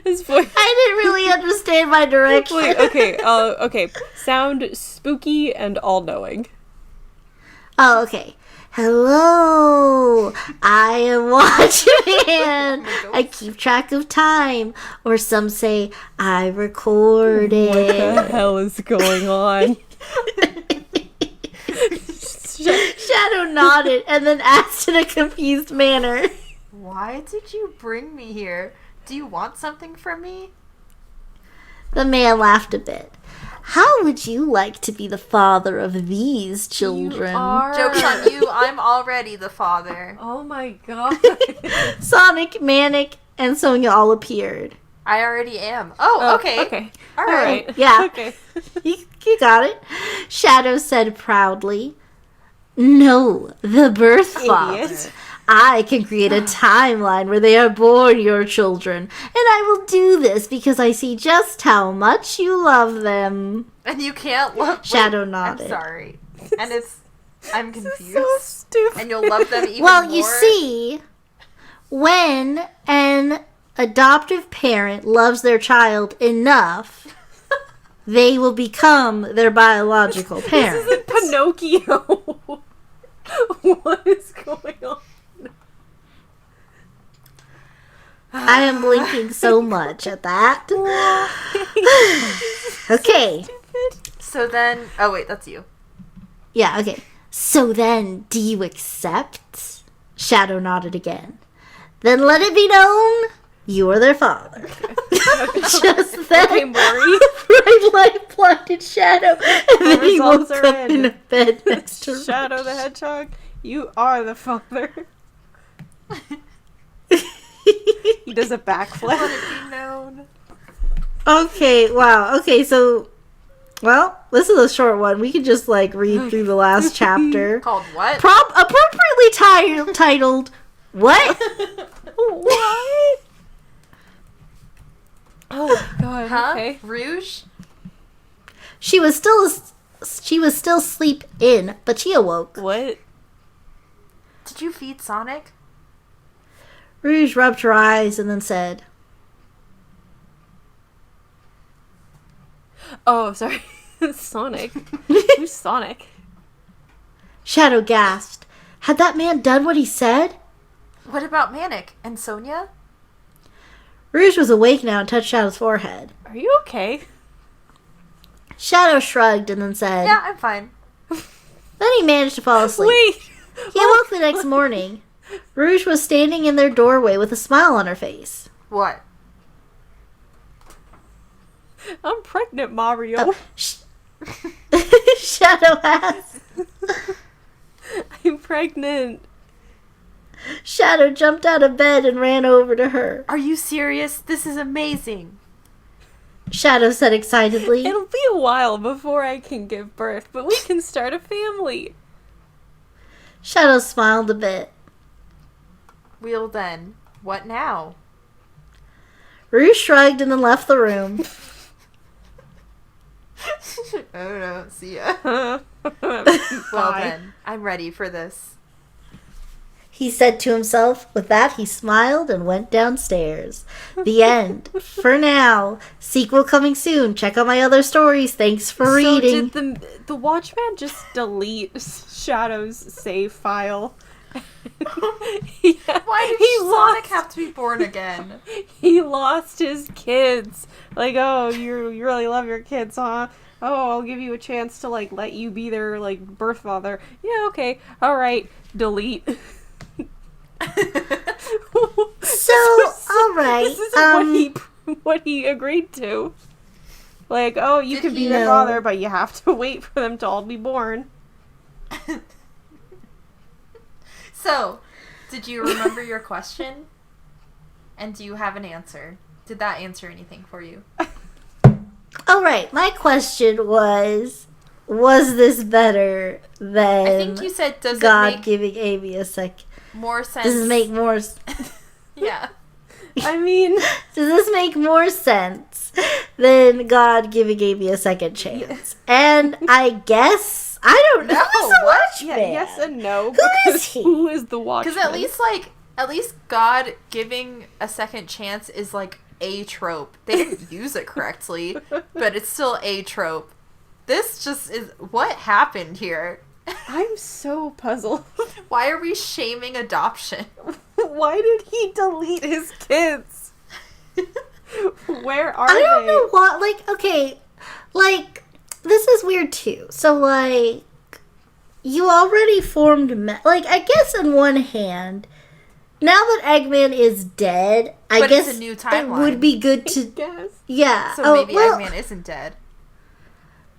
His voice. I didn't really understand my direction. Wait, okay. Okay. Sound spooky and all-knowing. Oh, okay. Hello. I am Watchman. I keep track of time. Or some say I record What the it. hell is going on? Shadow nodded and then asked in a confused manner. Why did you bring me here? Do you want something from me? The man laughed a bit. How would you like to be the father of these children? Joke's on you, I'm already the father. Oh my god. Sonic, Manic, and Sonia all appeared. I already am. Oh, okay. Okay. All All right. right. Yeah. Okay. You got it. Shadow said proudly. No, the birth father. Idiot. I can create a timeline where they are born, your children. And I will do this because I see just how much you love them. And you can't love... Shadow Wait, nodded. I'm sorry. And it's... I'm confused. So stupid. And you'll love them even Well, more? you see, when an adoptive parent loves their child enough, they will become their biological parent. This isn't Pinocchio. What is going on? I am blinking so much at that. Okay. So then... Oh, wait, that's you. Yeah, okay. So then, do you accept? Shadow nodded again. Then let it be known you are their father. Just then, Okay, Maury. bright light blinded Shadow, and then he results woke are up in in. a bed next to Shadow the Hedgehog, you are the father. He does a Let backflip. it be known. Okay, wow. Okay, so, well, this is a short one. We can just, like, read through the last chapter. Called what? Appropriately titled, What? What? Oh my god. Huh? Okay. Rouge? She was still asleep in, but she awoke. What? Did you feed Sonic? Rouge rubbed her eyes and then said, Oh, sorry. Sonic. Who's Sonic? Shadow gasped. Had that man done what he said? What about Manic and Sonia? Rouge was awake now and touched Shadow's forehead. Are you okay? Shadow shrugged and then said, Yeah, I'm fine. Then he managed to fall asleep. Wait! He awoke the next morning. Rouge was standing in their doorway with a smile on her face. What? I'm pregnant, Mario. Shadow asked. I'm pregnant. Shadow jumped out of bed and ran over to her. Are you serious? This is amazing. Shadow said excitedly. It'll be a while before I can give birth, but we can start a family. Shadow smiled a bit. Well then, what now? Rouge shrugged and then left the room. I don't know. See ya. Well Well then, I'm ready for this. He said to himself. With that, he smiled and went downstairs. The end. For now. Sequel coming soon. Check out my other stories. Thanks for reading. So did the Watchman just delete Shadow's save file? Why did Sonic have to be born again? He lost his kids. Like, oh, you really love your kids, huh? Oh, I'll give you a chance to, like, let you be their, like, birth father. Yeah, okay. All right. Delete. So, alright. This isn't what he agreed to. Like, oh, you can be their father, but you have to wait for them to all be born. So, did you remember your question? And do you have an answer? Did that answer anything for you? Alright, my question was this better than I think you said, does God it make giving Amy a second? more sense? Does it make more... Yeah. I mean... Does this make more sense than God giving Amy a second chance? And I guess... I don't know. No, Who's the what? Watchman? Yeah, yes and no. Who is because he? Who is the Watchman? Because at least God giving a second chance is like a trope. They didn't use it correctly, but it's still a trope. This just is... What happened here? I'm so puzzled. Why are we shaming adoption? Why did he delete his kids? Where are they? I don't know what... Like, okay. Like, this is weird too. So, like... You already formed... Like, I guess on one hand... Now that Eggman is dead, I guess it's a new it timeline. would be good to... Yes. Yeah. So maybe Eggman isn't dead.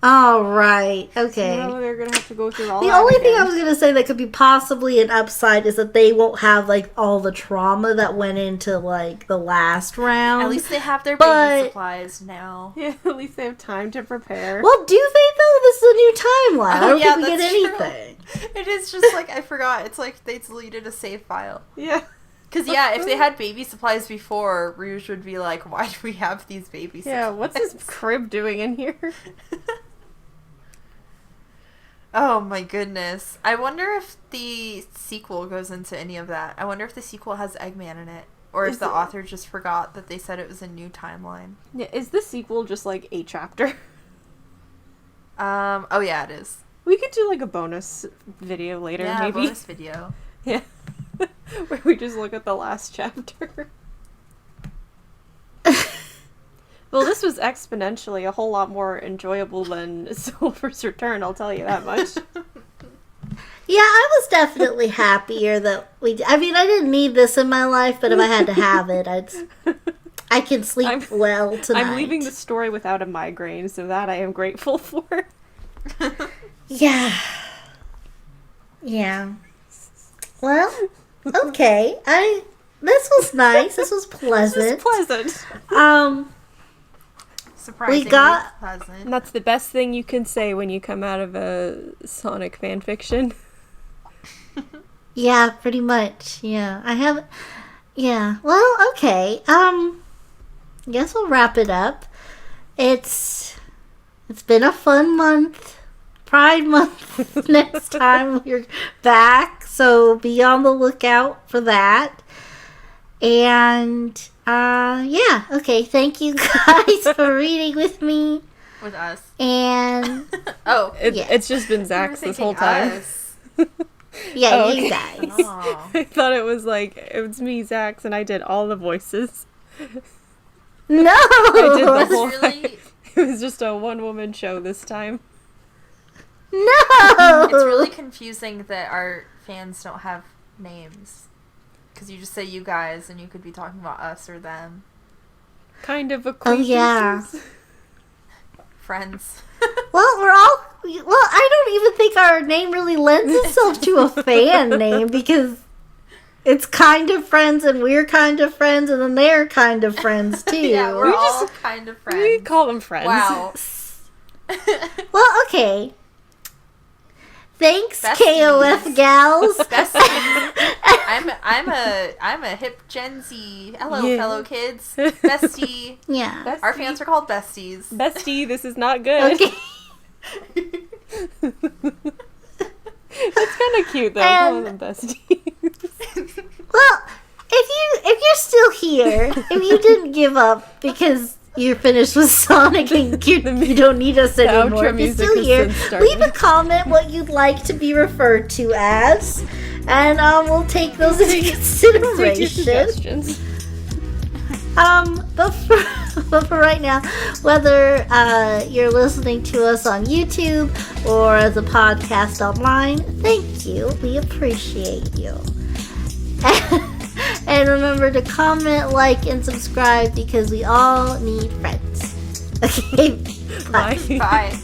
All right. Okay. No, they're gonna have to go through all The that only thing again. I was going to say that could be possibly an upside is that they won't have, like, all the trauma that went into, like, the last round. At least they have their but- baby supplies now. Yeah, at least they have time to prepare. Well, do they, though? This is a new timeline. I don't think we get that's anything. true. It is just like, I forgot. It's like they deleted a save file. Yeah. Because, yeah, if they had baby supplies before, Rouge would be like, why do we have these baby supplies? Yeah, what's his crib doing in here? Oh my goodness. I wonder if the sequel goes into any of that. I wonder if the sequel has Eggman in it. Or if the author just forgot that they said it was a new timeline. Yeah, is the sequel just like a chapter? Oh yeah, it is. We could do like a bonus video later, Yeah, maybe. bonus video. Yeah. Where we just look at the last chapter. Well, this was exponentially a whole lot more enjoyable than Silver's Return, I'll tell you that much. Yeah, I was definitely happier that I mean, I didn't need this in my life, but if I had to have it, I can sleep well tonight. I'm leaving the story without a migraine, so that I am grateful for. Yeah. Yeah. Well, okay. This was nice. This was pleasant. This was pleasant. Surprisingly got- pleasant. And that's the best thing you can say when you come out of a Sonic fanfiction. Yeah, pretty much. Yeah. I have Yeah. Well, okay. Guess we'll wrap it up. It's been a fun month. Pride month next time we're back, so be on the lookout for that. And yeah, okay, thank you guys for reading with me. With us. And Oh, yes. It's just been we were Zach's this whole thinking time. us. Yeah, Oh, you okay. guys. Oh. I thought it was like, it was me, Zax, and I did all the voices. No! I did the That's whole really, It was just a one-woman show this time. No! it's really confusing that our fans don't have names. Because you just say you guys, and you could be talking about us or them. Kind of Oh, acquaintances. yeah. Friends. Well, I don't even think our name really lends itself to a fan name because it's kind of friends and we're kind of friends and then they're kind of friends too. Yeah, we're We all just- kind of We friends. call them friends. Wow. Well, okay. Thanks, Besties. KOF gals. Besties. I'm a hip Gen Z. Hello, Yeah. fellow kids. Bestie. Yeah. Our fans are called besties. Bestie, this is not good. Okay. That's kind of cute though, calling them besties. Well, if you're still here, if you didn't give up because you're finished with Sonic and you don't need us The anymore, outro if you're music still has here, since started. leave a comment what you'd like to be referred to as, and we'll take those into Take your consideration. suggestions. But for right now, whether you're listening to us on YouTube or as a podcast online, thank you. We appreciate you. And remember to comment, like, and subscribe because we all need friends. Okay, bye. Bye. Bye.